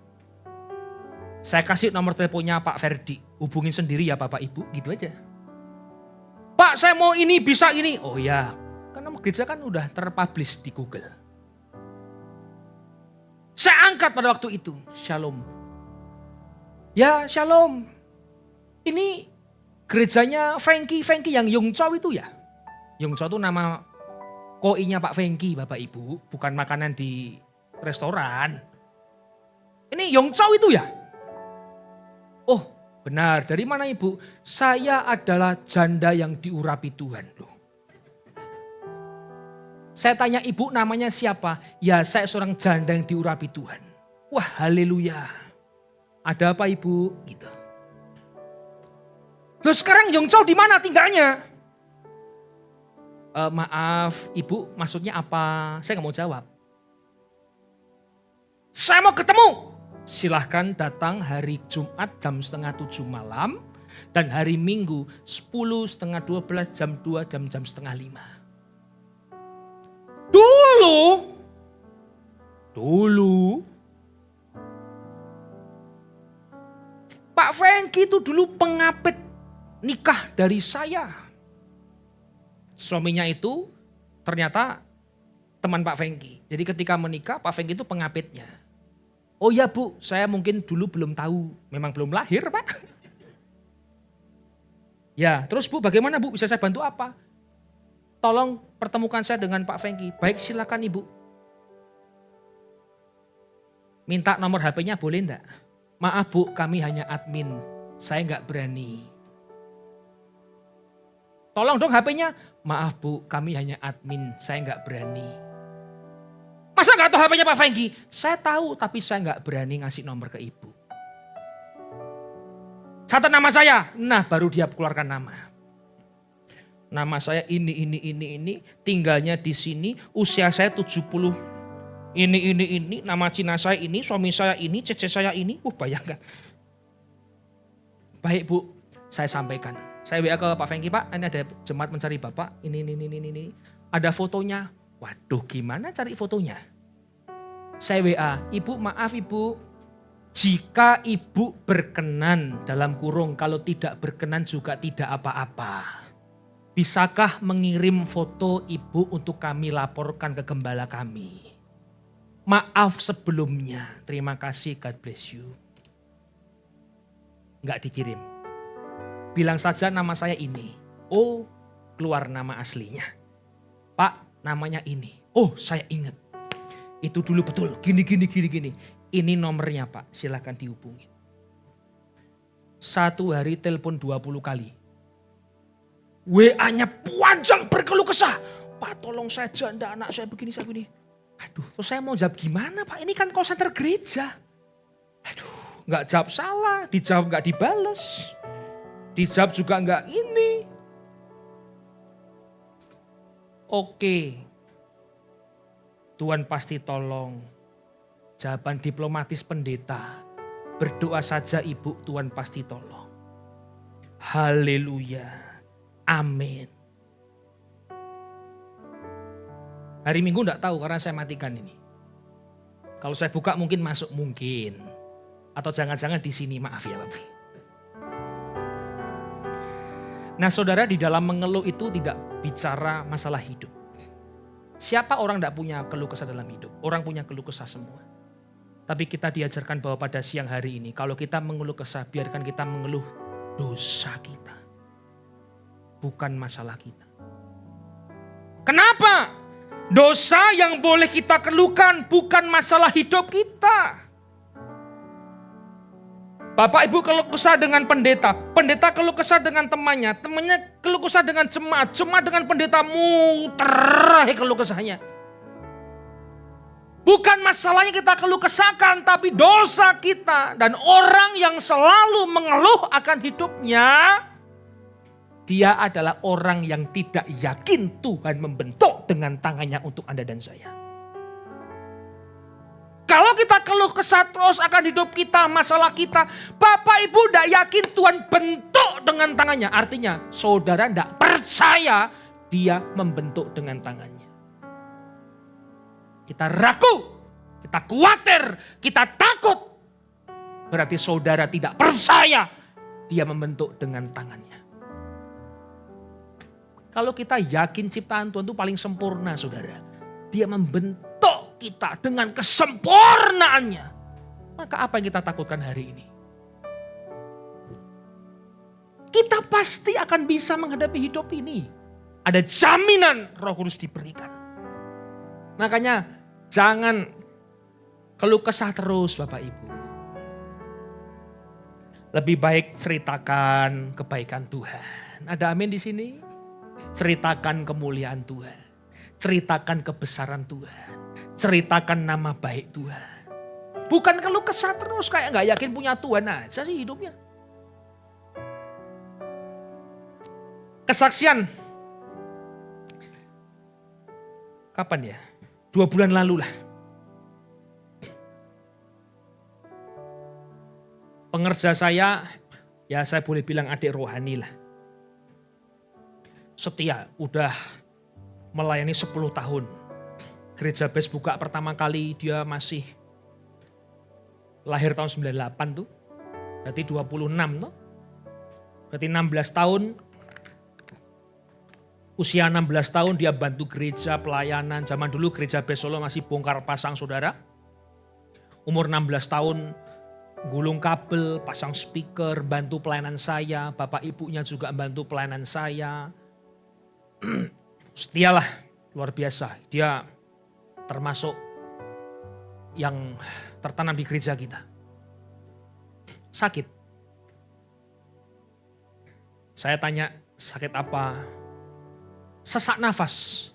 Saya kasih nomor teleponnya Pak Ferdi. Hubungin sendiri ya Bapak Ibu, gitu aja. Pak, saya mau ini, bisa ini. Oh ya, kan nama gereja kan udah terpublish di Google. Saya angkat pada waktu itu. Shalom. Ya, shalom. Ini gerejanya Fengki yang Yongchow itu ya. Yongchow itu nama koinya Pak Fengki, Bapak Ibu. Bukan makanan di restoran. Ini Yongchow itu ya? Oh benar, dari mana Ibu? Saya adalah janda yang diurapi Tuhan. Loh. Saya tanya Ibu namanya siapa? Ya saya seorang janda yang diurapi Tuhan. Wah haleluya. Ada apa Ibu? Gitu. Loh sekarang Yongchow di mana tinggalnya? Maaf Ibu maksudnya apa? Saya gak mau jawab. Saya mau ketemu. Silahkan datang hari Jumat jam 6:30 malam. Dan hari Minggu 10, setengah 12, jam 2, jam 4:30. Dulu. Pak Fengki itu dulu pengapit nikah dari saya. Suaminya itu ternyata teman Pak Fengki. Jadi ketika menikah Pak Fengki itu pengapitnya. Oh ya Bu, saya mungkin dulu belum tahu. Memang belum lahir Pak. Ya terus Bu bagaimana Bu, bisa saya bantu apa? Tolong pertemukan saya dengan Pak Fengki. Baik silakan Ibu. Minta nomor HP-nya boleh enggak? Maaf Bu, kami hanya admin. Saya enggak berani. Tolong dong HP-nya. Maaf Bu, kami hanya admin. Saya enggak berani. Masa gak tahu HP-nya Pak Fengki? Saya tahu tapi saya gak berani ngasih nomor ke Ibu. Catat nama saya. Nah baru dia keluarkan nama. Nama saya ini. Tinggalnya di sini. Usia saya 70. Ini. Nama Cina saya ini. Suami saya ini. Cece saya ini. Bayangkan. Baik Bu. Saya sampaikan. Saya WA ke Pak Fengki. Pak ini ada jemaat mencari Bapak. Ini. Ada fotonya. Waduh gimana cari fotonya? Saya WA, Ibu maaf Ibu, jika Ibu berkenan dalam kurung, kalau tidak berkenan juga tidak apa-apa. Bisakah mengirim foto Ibu untuk kami laporkan ke gembala kami? Maaf sebelumnya, terima kasih, God bless you. Enggak dikirim. Bilang saja nama saya ini. Oh keluar nama aslinya. Pak namanya ini. Oh saya ingat. Itu dulu betul. Gini. Ini nomornya Pak. Silahkan dihubungin. Satu hari telepon 20 kali. WA-nya panjang berkeluh kesah. Pak tolong saya janda anak saya begini. Aduh terus saya mau jawab gimana Pak. Ini kan call center gereja. Aduh gak jawab salah. Dijawab gak dibales. Dijawab juga gak ini. Oke, Tuhan pasti tolong. Jawaban diplomatis pendeta. Berdoa saja Ibu, Tuhan pasti tolong. Haleluya. Amin. Hari Minggu enggak tahu karena saya matikan ini. Kalau saya buka mungkin masuk mungkin. Atau jangan-jangan di sini, maaf ya Bapak. Nah saudara, di dalam mengeluh itu tidak bicara masalah hidup. Siapa orang tidak punya keluh kesah dalam hidup? Orang punya keluh kesah semua. Tapi kita diajarkan bahwa pada siang hari ini, kalau kita mengeluh kesah, biarkan kita mengeluh dosa kita. Bukan masalah kita. Kenapa? Dosa yang boleh kita keluhkan bukan masalah hidup kita. Bapak Ibu keluh kesah dengan pendeta, pendeta keluh kesah dengan temannya keluh kesah dengan jemaat dengan pendeta, muter keluh kesahnya. Bukan masalahnya kita keluh kesahkan, tapi dosa kita. Dan orang yang selalu mengeluh akan hidupnya, dia adalah orang yang tidak yakin Tuhan membentuk dengan tangannya untuk Anda dan saya. Kalau kita keluh kesah terus akan hidup kita, masalah kita, Bapak Ibu tidak yakin Tuhan bentuk dengan tangannya. Artinya saudara tidak percaya dia membentuk dengan tangannya. Kita ragu, kita khawatir, kita takut. Berarti saudara tidak percaya dia membentuk dengan tangannya. Kalau kita yakin ciptaan Tuhan itu paling sempurna saudara. Dia membentuk kita dengan kesempurnaannya. Maka apa yang kita takutkan hari ini? Kita pasti akan bisa menghadapi hidup ini. Ada jaminan Roh Kudus diberikan. Makanya jangan keluh kesah terus Bapak Ibu. Lebih baik ceritakan kebaikan Tuhan. Ada amin di sini? Ceritakan kemuliaan Tuhan. Ceritakan kebesaran Tuhan. Ceritakan nama baik Tuhan. Bukan keluh kesah terus kayak gak yakin punya Tuhan aja sih hidupnya. Kesaksian. Kapan ya? 2 bulan lalu lah. Pengerja saya, ya saya boleh bilang adik rohani lah. Setia, udah melayani 10 tahun. Gereja Best buka pertama kali dia masih lahir tahun 98 tuh. Berarti 26 tuh. Berarti 16 tahun. Usia 16 tahun dia bantu gereja pelayanan. Zaman dulu gereja Best Solo masih bongkar pasang saudara. Umur 16 tahun gulung kabel, pasang speaker, bantu pelayanan saya. Bapak ibunya juga bantu pelayanan saya. Setialah, luar biasa. Dia termasuk yang tertanam di gereja kita. Sakit. Saya tanya, sakit apa? Sesak nafas.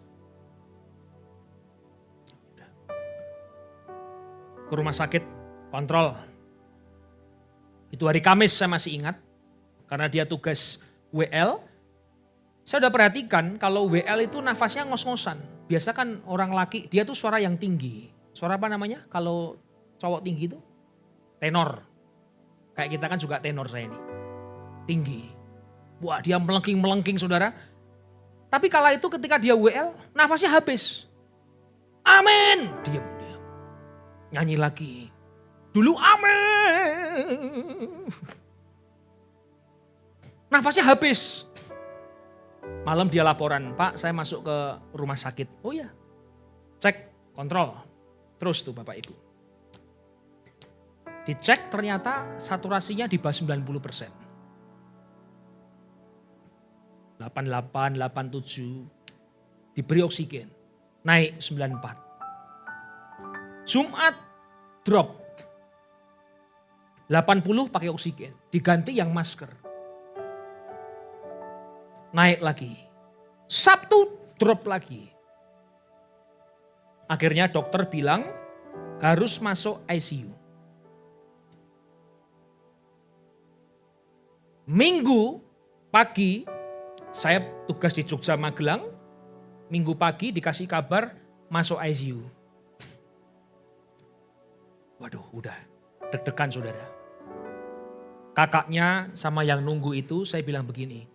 Ke rumah sakit, kontrol. Itu hari Kamis saya masih ingat. Karena dia tugas WL. Saya udah perhatikan kalau WL itu nafasnya ngos-ngosan. Biasa kan orang laki, dia tuh suara yang tinggi. Suara apa namanya? Kalau cowok tinggi itu? Tenor. Kayak kita kan juga tenor saya ini. Tinggi. Wah dia melengking-melengking saudara. Tapi kala itu ketika dia WL, nafasnya habis. Amin. Diam. Nyanyi lagi. Dulu amin. Nafasnya habis. Malam dia laporan, Pak saya masuk ke rumah sakit. Oh iya, cek, kontrol. Terus tuh Bapak Ibu. Dicek ternyata saturasinya di bawah 90%. 88, 87, diberi oksigen, naik 94. Jumat drop, 80 pakai oksigen, diganti yang masker. Naik lagi, Sabtu drop lagi. Akhirnya dokter bilang harus masuk ICU. Minggu pagi, saya tugas di Jogja Magelang, minggu pagi dikasih kabar masuk ICU. Waduh udah deg-degan saudara. Kakaknya sama yang nunggu itu saya bilang begini.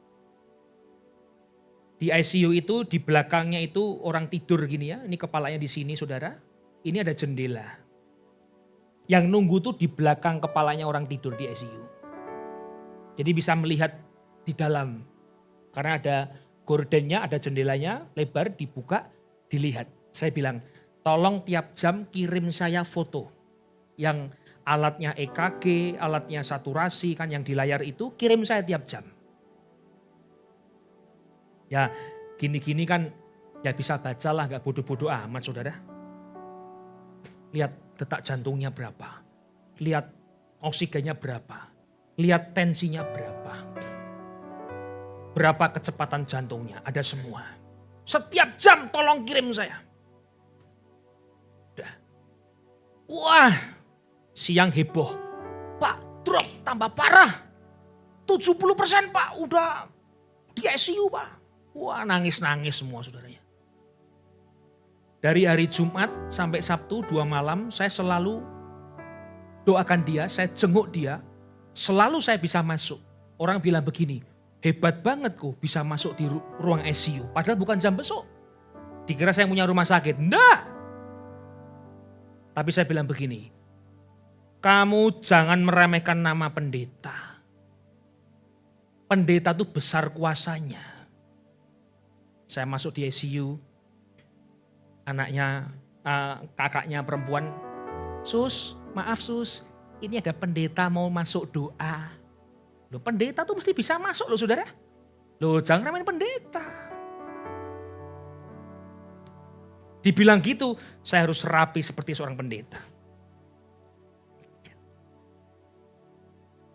Di ICU itu di belakangnya itu orang tidur gini ya, ini kepalanya di sini saudara. Ini ada jendela. Yang nunggu tuh di belakang kepalanya orang tidur di ICU. Jadi bisa melihat di dalam. Karena ada gordennya, ada jendelanya, lebar, dibuka, dilihat. Saya bilang, tolong tiap jam kirim saya foto. Yang alatnya EKG, alatnya saturasi, kan yang di layar itu, kirim saya tiap jam. Ya gini-gini kan, ya bisa bacalah, gak bodoh-bodoh amat saudara. Lihat detak jantungnya berapa, lihat oksigennya berapa, lihat tensinya berapa. Berapa kecepatan jantungnya, ada semua. Setiap jam tolong kirim saya. Udah. Wah, siang heboh. Pak, drop tambah parah. 70% Pak, udah di ICU Pak. Wah, nangis-nangis semua saudaranya. Dari hari Jumat sampai Sabtu 2 malam, saya selalu doakan dia, saya jenguk dia. Selalu saya bisa masuk. Orang bilang begini, hebat banget kok bisa masuk di ruang ICU. Padahal bukan jam besok. Dikira saya punya rumah sakit. Enggak. Tapi saya bilang begini. Kamu jangan meremehkan nama pendeta. Pendeta itu besar kuasanya. Saya masuk di ICU, anaknya, kakaknya perempuan, Sus, maaf Sus, ini ada pendeta mau masuk doa. Loh, pendeta tuh mesti bisa masuk loh saudara. Loh, jangan remehin pendeta. Dibilang gitu, saya harus rapi seperti seorang pendeta.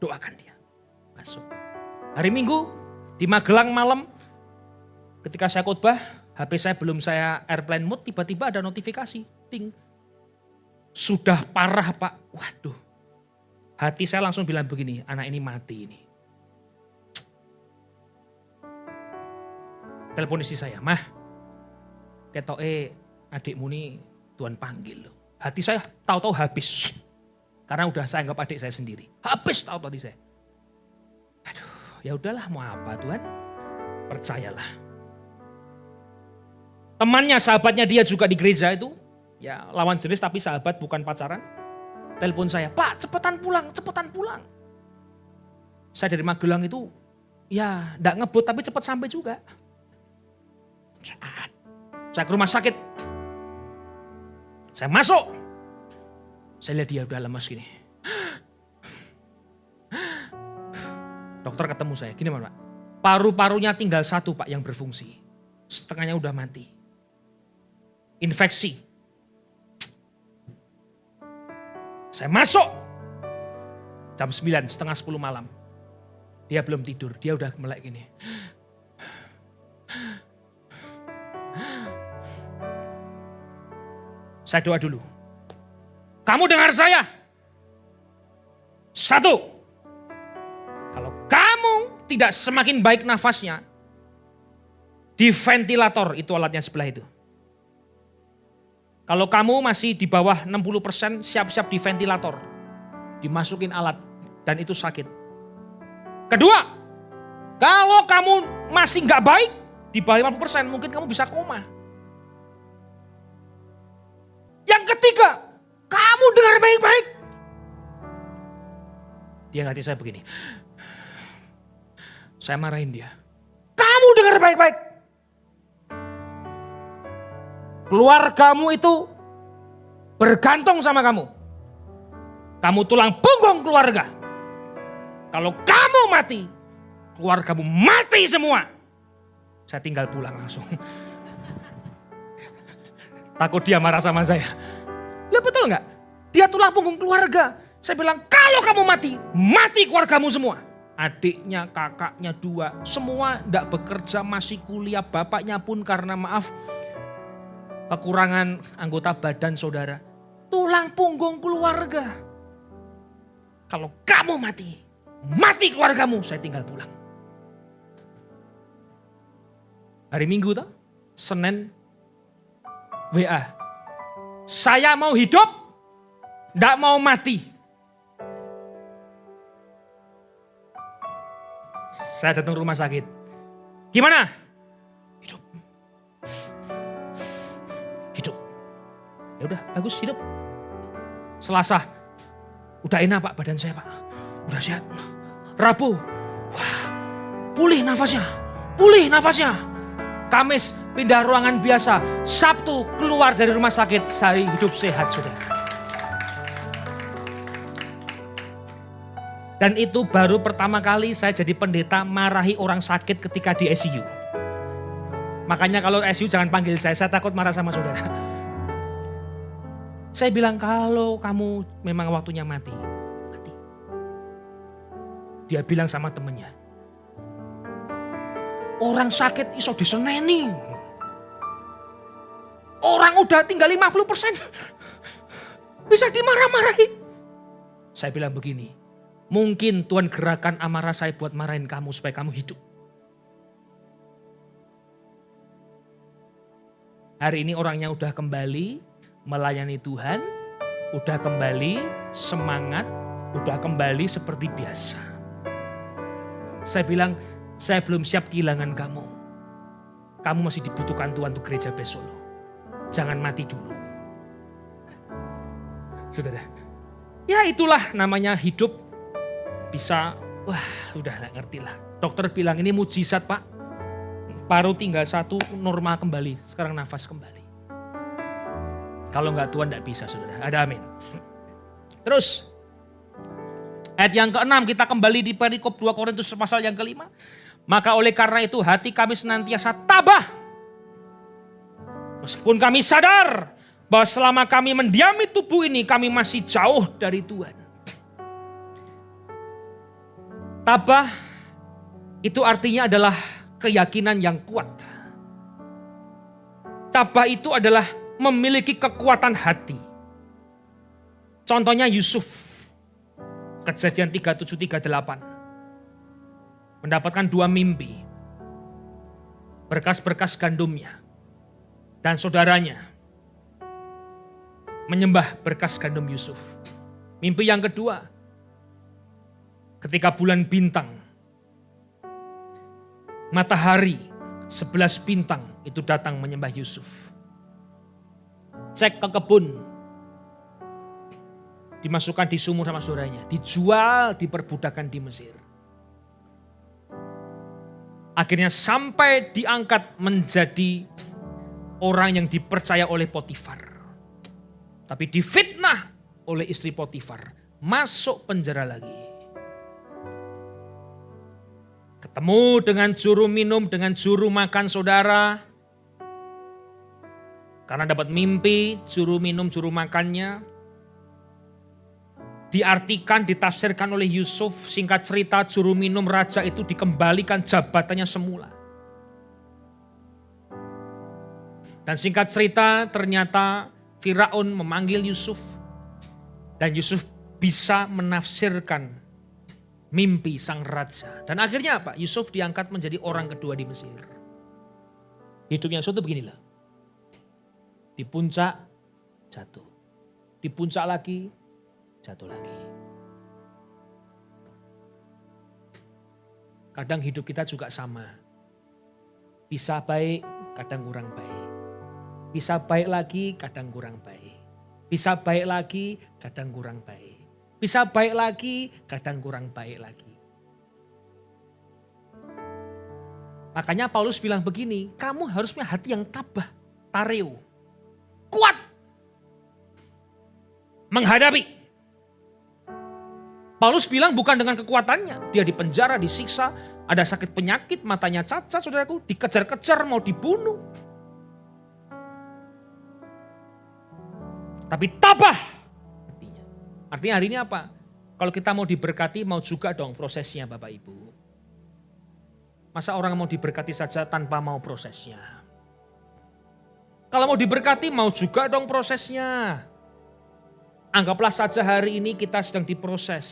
Doakan dia, masuk. Hari Minggu di Magelang malam, ketika saya khotbah, HP saya belum saya airplane mode, tiba-tiba ada notifikasi, ting. Sudah parah Pak, waduh. Hati saya langsung bilang begini, anak ini mati ini. Telepon istri saya, Mah, ketoke adikmu nih Tuhan panggil loh. Hati saya tahu-tahu habis. Karena udah saya anggap adik saya sendiri. Habis tahu tadi saya. Aduh, ya udahlah mau apa Tuhan? Percayalah. Temannya, sahabatnya dia juga di gereja itu. Ya lawan jenis tapi sahabat bukan pacaran. Telepon saya, Pak cepetan pulang, cepetan pulang. Saya dari Magelang itu ya enggak ngebut tapi cepat sampai juga. Saya ke rumah sakit. Saya masuk. Saya lihat dia udah lemas gini. Dokter ketemu saya, gini Pak. Paru-parunya tinggal satu Pak yang berfungsi. Setengahnya udah mati. Infeksi. Saya masuk. Jam 9, setengah 10 malam. Dia belum tidur, dia udah melek gini. Saya doa dulu. Kamu dengar saya? Satu. Kalau kamu tidak semakin baik nafasnya, di ventilator, itu alatnya sebelah itu. Kalau kamu masih di bawah 60%, siap-siap di ventilator. Dimasukin alat, dan itu sakit. Kedua, kalau kamu masih nggak baik, di bawah 50%, mungkin kamu bisa koma. Yang ketiga, kamu dengar baik-baik. Dia hati saya begini. Saya marahin dia. Kamu dengar baik-baik. Keluargamu itu bergantung sama kamu. Kamu tulang punggung keluarga. Kalau kamu mati, keluargamu mati semua. Saya tinggal pulang langsung. Takut dia marah sama saya. Ya betul nggak? Dia tulang punggung keluarga. Saya bilang kalau kamu mati, mati keluargamu semua. Adiknya, kakaknya 2, semua enggak bekerja, masih kuliah. Bapaknya pun karena maaf, kekurangan anggota badan saudara. Tulang punggung keluarga. Kalau kamu mati, mati keluargamu, saya tinggal pulang. Hari Minggu toh, Senin, WA. Saya mau hidup, enggak mau mati. Saya datang ke rumah sakit. Gimana? Hidup. Hidup. Ya udah, bagus hidup. Selasa, udah enak Pak badan saya Pak. Udah sehat. Rabu, wah, pulih nafasnya. Pulih nafasnya. Kamis pindah ruangan biasa. Sabtu keluar dari rumah sakit. Saya hidup sehat saudara. Dan itu baru pertama kali saya jadi pendeta marahi orang sakit ketika di ICU. Makanya kalau ICU jangan panggil saya takut marah sama saudara. Saya bilang kalau kamu memang waktunya mati, mati. Dia bilang sama temennya, orang sakit iso diseneni. Orang udah tinggal 50%, bisa dimarah-marahi. Saya bilang begini, mungkin Tuhan gerakan amarah saya buat marahin kamu supaya kamu hidup. Hari ini orangnya udah kembali melayani Tuhan, udah kembali semangat, udah kembali seperti biasa. Saya bilang, saya belum siap kehilangan kamu. Kamu masih dibutuhkan Tuhan untuk gereja Besolo. Jangan mati dulu. Saudara, Ya itulah namanya hidup bisa, wah udah gak ngerti lah. Dokter bilang ini mujizat Pak. Paru tinggal 1 normal kembali, sekarang nafas kembali. Kalau enggak Tuhan enggak bisa saudara, ada amin. Terus ayat yang ke-6 kita kembali di perikop 2 Korintus pasal yang ke-5. Maka oleh karena itu hati kami senantiasa tabah. Meskipun kami sadar bahwa selama kami mendiami tubuh ini kami masih jauh dari Tuhan. Tabah itu artinya adalah keyakinan yang kuat. Tabah itu adalah memiliki kekuatan hati. Contohnya Yusuf. Kejadian 37-38. Mendapatkan 2 mimpi. Berkas-berkas gandumnya. Dan saudaranya menyembah berkas gandum Yusuf. Mimpi yang kedua. Ketika bulan bintang. Matahari 11 bintang itu datang menyembah Yusuf. Cek ke kebun. Dimasukkan di sumur sama saudaranya. Dijual, diperbudakan di Mesir. Akhirnya sampai diangkat menjadi orang yang dipercaya oleh Potifar. Tapi difitnah oleh istri Potifar. Masuk penjara lagi. Ketemu dengan juru minum, dengan juru makan saudara. Karena dapat mimpi, juru minum, juru makannya. Diartikan, ditafsirkan oleh Yusuf. Singkat cerita, juru minum raja itu dikembalikan jabatannya semula. Dan singkat cerita, ternyata Firaun memanggil Yusuf. Dan Yusuf bisa menafsirkan mimpi sang raja. Dan akhirnya apa? Yusuf diangkat menjadi orang kedua di Mesir. Hidupnya Yusuf itu beginilah. Di puncak, jatuh. Di puncak lagi, jatuh lagi. Kadang hidup kita juga sama. Bisa baik, kadang kurang baik. Bisa baik lagi, kadang kurang baik. Bisa baik lagi, kadang kurang baik. Bisa baik lagi, kadang kurang baik lagi. Makanya Paulus bilang begini, kamu harus punya hati yang tabah, tareo. Kuat. Menghadapi. Paulus bilang bukan dengan kekuatannya. Dia dipenjara, disiksa, ada sakit penyakit, matanya cacat saudaraku, dikejar-kejar mau dibunuh. Tapi tabah. Artinya hari ini apa? Kalau kita mau diberkati mau juga dong prosesnya Bapak Ibu. Masa orang mau diberkati saja tanpa mau prosesnya? Kalau mau diberkati mau juga dong prosesnya. Anggaplah saja hari ini kita sedang diproses.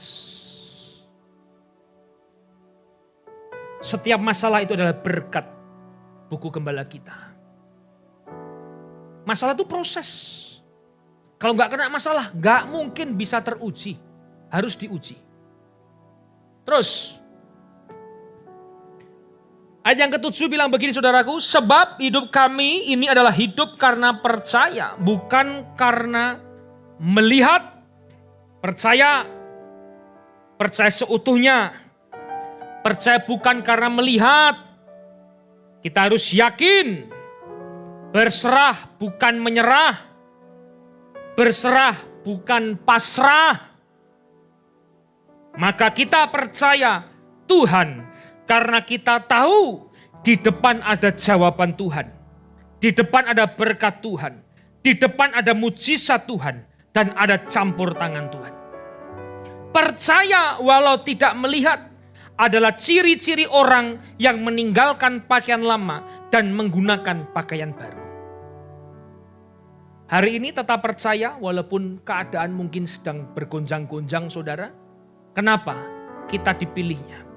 Setiap masalah itu adalah berkat buku gembala kita. Masalah itu proses. Kalau nggak kena masalah, nggak mungkin bisa teruji. Harus diuji. Terus, ayat yang ke-7 bilang begini saudaraku, sebab hidup kami ini adalah hidup karena percaya, bukan karena melihat. Percaya seutuhnya. Percaya bukan karena melihat. Kita harus yakin. Berserah bukan menyerah. Berserah bukan pasrah. Maka kita percaya Tuhan karena kita tahu di depan ada jawaban Tuhan. Di depan ada berkat Tuhan. Di depan ada mujizat Tuhan. Dan ada campur tangan Tuhan. Percaya walau tidak melihat adalah ciri-ciri orang yang meninggalkan pakaian lama dan menggunakan pakaian baru. Hari ini tetap percaya walaupun keadaan mungkin sedang bergonjang-gonjang saudara. Kenapa? Kita dipilihnya.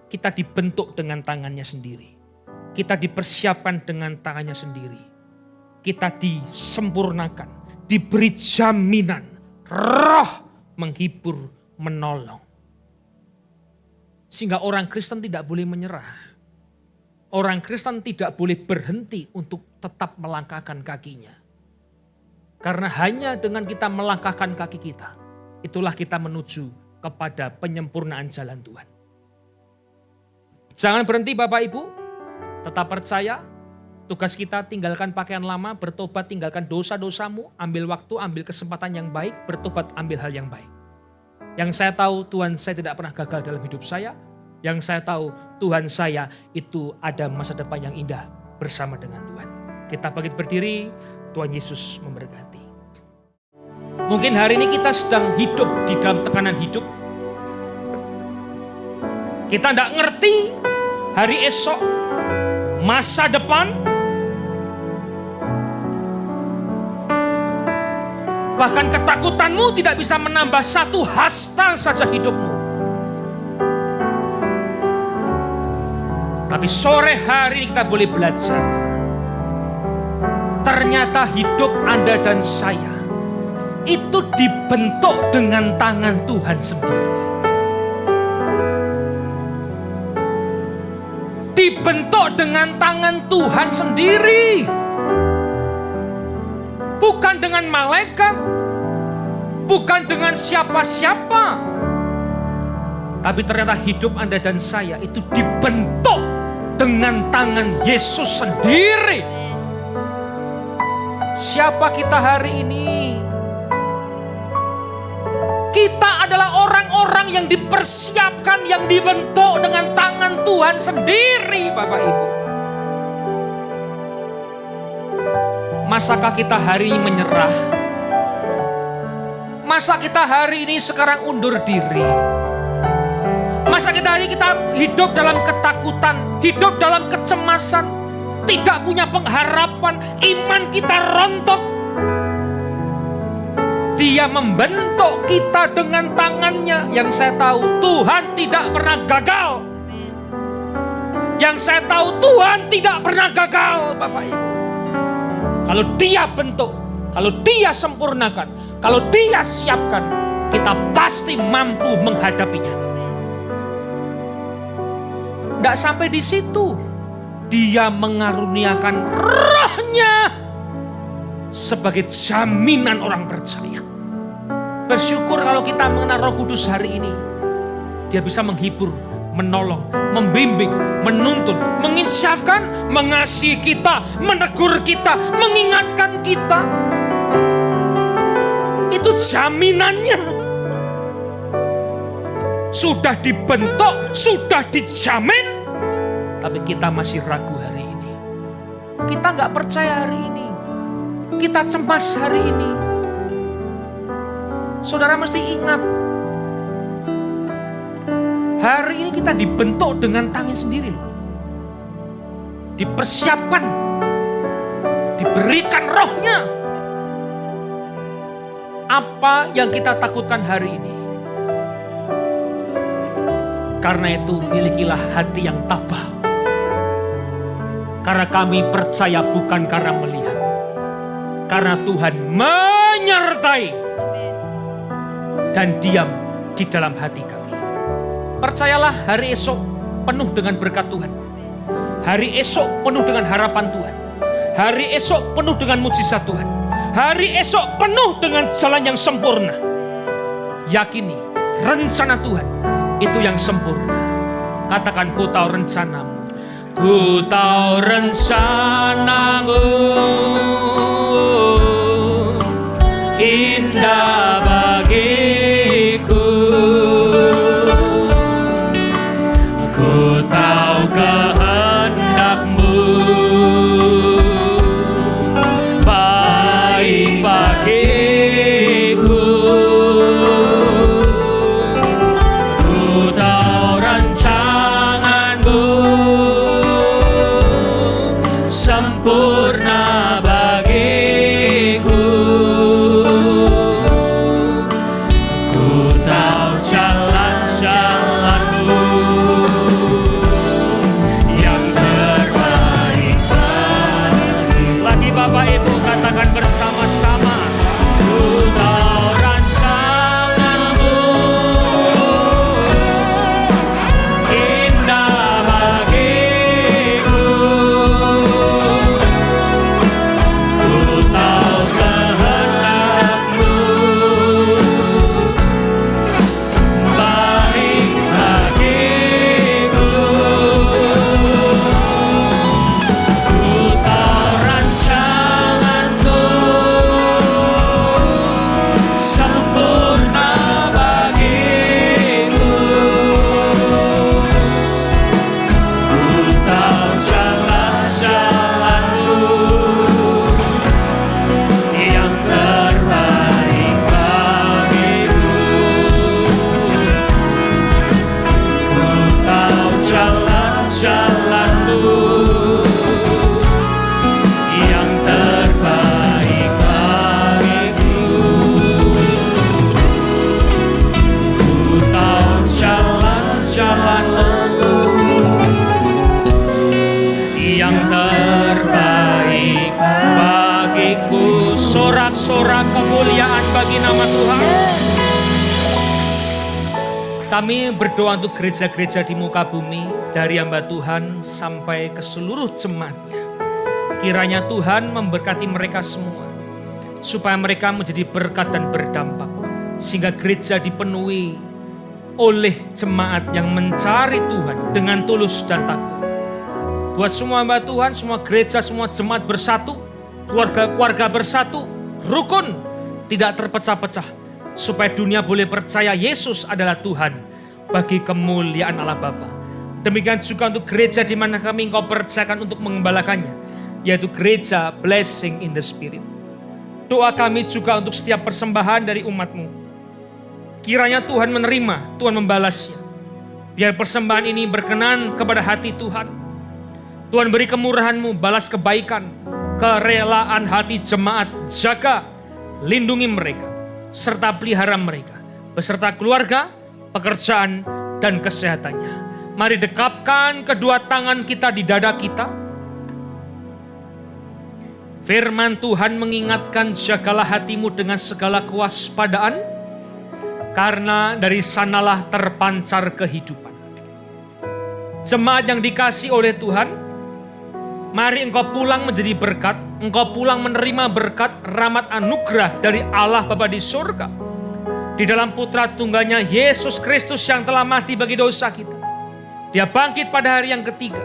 Kita dibentuk dengan tangannya sendiri. Kita dipersiapkan dengan tangannya sendiri. Kita disempurnakan. Diberi jaminan. Roh menghibur, menolong. Sehingga orang Kristen tidak boleh menyerah. Orang Kristen tidak boleh berhenti untuk tetap melangkahkan kakinya. Karena hanya dengan kita melangkahkan kaki kita, itulah kita menuju kepada penyempurnaan jalan Tuhan. Jangan berhenti Bapak Ibu, tetap percaya. Tugas kita tinggalkan pakaian lama, bertobat, tinggalkan dosa-dosamu, ambil waktu, ambil kesempatan yang baik, bertobat, ambil hal yang baik. Yang saya tahu Tuhan saya tidak pernah gagal dalam hidup saya. Yang saya tahu Tuhan saya itu ada masa depan yang indah bersama dengan Tuhan. Kita bangkit berdiri, Tuhan Yesus memberkati. Mungkin hari ini kita sedang hidup di dalam tekanan hidup. Kita tidak ngerti hari esok, masa depan. Bahkan ketakutanmu tidak bisa menambah satu hasta saja hidupmu. Tapi sore hari ini kita boleh belajar. Ternyata hidup Anda dan saya itu dibentuk dengan tangan Tuhan sendiri. Dibentuk dengan tangan Tuhan sendiri. Bukan dengan malaikat, bukan dengan siapa-siapa. Tapi ternyata hidup Anda dan saya itu dibentuk dengan tangan Yesus sendiri. Siapa kita hari ini? Kita adalah orang-orang yang dipersiapkan, yang dibentuk dengan tangan Tuhan sendiri, Bapak Ibu. Masakah kita hari ini menyerah? Masa kita hari ini sekarang undur diri? Masa kita hari ini kita hidup dalam ketakutan, hidup dalam kecemasan, tidak punya pengharapan, iman kita rontok? Dia membentuk kita dengan tangannya. Yang saya tahu Tuhan tidak pernah gagal. Yang saya tahu Tuhan tidak pernah gagal, Bapak Ibu. Kalau Dia bentuk, kalau Dia sempurnakan, kalau Dia siapkan, kita pasti mampu menghadapinya. Tidak sampai di situ, Dia mengaruniakan Roh-Nya sebagai jaminan orang percaya. Bersyukur kalau kita mengenal Roh Kudus hari ini. Dia bisa menghibur, menolong, membimbing, menuntun, menginsyafkan, mengasihi kita, menegur kita, mengingatkan kita. Itu jaminannya. Sudah dibentuk, sudah dijamin. Tapi kita masih ragu hari ini. Kita gak percaya hari ini. Kita cemas hari ini. Saudara mesti ingat. Hari ini kita dibentuk dengan tangan sendiri. Dipersiapkan. Diberikan Roh-Nya. Apa yang kita takutkan hari ini? Karena itu milikilah hati yang tabah. Karena kami percaya bukan karena melihat. Karena Tuhan menyertai dan diam di dalam hati kami. Percayalah hari esok penuh dengan berkat Tuhan. Hari esok penuh dengan harapan Tuhan. Hari esok penuh dengan mujizat Tuhan. Hari esok penuh dengan jalan yang sempurna. Yakini rencana Tuhan itu yang sempurna. Katakan, ku tahu rencanamu. Ku tahu rencanamu indah bagiku. Ku tahu kehendakmu baik bagiku. Ku tahu rancanganmu sempurna bagiku. kemuliaan bagi nama Tuhan. Kami berdoa untuk gereja-gereja di muka bumi, dari hamba Tuhan sampai ke seluruh jemaatnya. Kiranya Tuhan memberkati mereka semua, supaya mereka menjadi berkat dan berdampak, sehingga gereja dipenuhi oleh jemaat yang mencari Tuhan dengan tulus dan takut. Buat semua hamba Tuhan, semua gereja, semua jemaat bersatu, keluarga-keluarga bersatu, rukun, tidak terpecah-pecah, supaya dunia boleh percaya Yesus adalah Tuhan bagi kemuliaan Allah Bapa. Demikian juga untuk gereja di mana kami Engkau percayakan untuk mengembalakannya, yaitu gereja Blessing in the Spirit. Doa kami juga untuk setiap persembahan dari umat-Mu. Kiranya Tuhan menerima, Tuhan membalasnya. Biar persembahan ini berkenan kepada hati Tuhan. Tuhan beri kemurahan-Mu, balas kebaikan, kerelaan hati jemaat, jaga, lindungi mereka, serta pelihara mereka, beserta keluarga, pekerjaan, dan kesehatannya. Mari dekapkan kedua tangan kita di dada kita. Firman Tuhan mengingatkan, jagalah hatimu dengan segala kewaspadaan, karena dari sanalah terpancar kehidupan. Jemaat yang dikasihi oleh Tuhan, mari engkau pulang menjadi berkat, engkau pulang menerima berkat, rahmat anugerah dari Allah Bapa di surga. Di dalam putra tunggalnya Yesus Kristus yang telah mati bagi dosa kita. Dia bangkit pada hari yang ketiga,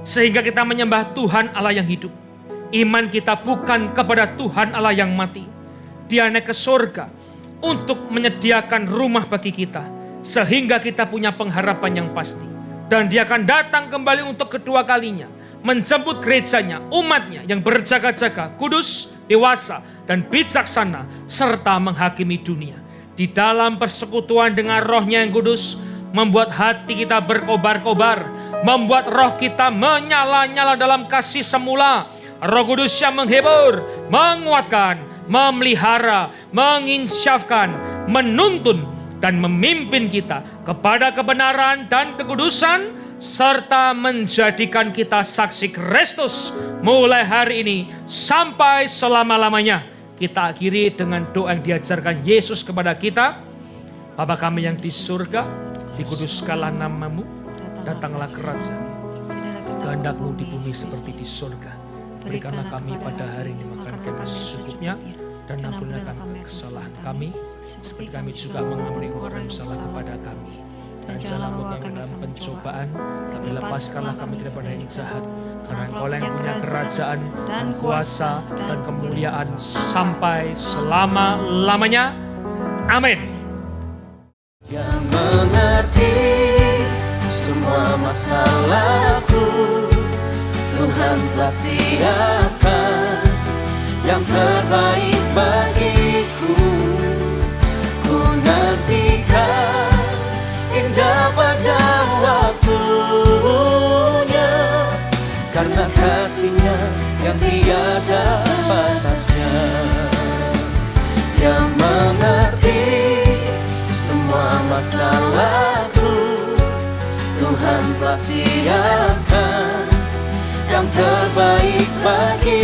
sehingga kita menyembah Tuhan Allah yang hidup. Iman kita bukan kepada Tuhan Allah yang mati. Dia naik ke surga untuk menyediakan rumah bagi kita, sehingga kita punya pengharapan yang pasti. Dan dia akan datang kembali untuk kedua kalinya, menjemput gerejanya, umatnya yang berjaga-jaga, kudus, dewasa, dan bijaksana, serta menghakimi dunia. Di dalam persekutuan dengan rohnya yang kudus, membuat hati kita berkobar-kobar, membuat roh kita menyala-nyala dalam kasih semula. Roh Kudus yang menghibur, menguatkan, memelihara, menginsyafkan, menuntun, dan memimpin kita kepada kebenaran dan kekudusan, serta menjadikan kita saksi Kristus mulai hari ini sampai selama-lamanya. Kita akhiri dengan doa yang diajarkan Yesus kepada kita. Bapa kami yang di surga, dikuduskanlah nama-Mu, datanglah kerajaan-Mu, kehendak-Mu di bumi seperti di surga. Berikanlah kami pada hari ini makan kami secukupnya, dan ampunilah kami kesalahan kami, seperti kami juga mengampuni orang yang salah kepada kami. Dan janganlah membawa kami dalam pencobaan, tapi lepaskanlah kami daripada yang jahat. Karena Engkau yang punya kerajaan dan kuasa dan kemuliaan sampai selama-lamanya. Amin. Dia mengerti semua masalahku. Tuhan telah siapkan yang terbaik bagiku. Ku nantikan indah pada waktunya, karena kasih-Nya yang tiada batasnya. Dia mengerti semua masalahku. Tuhan telah siapkan yang terbaik bagi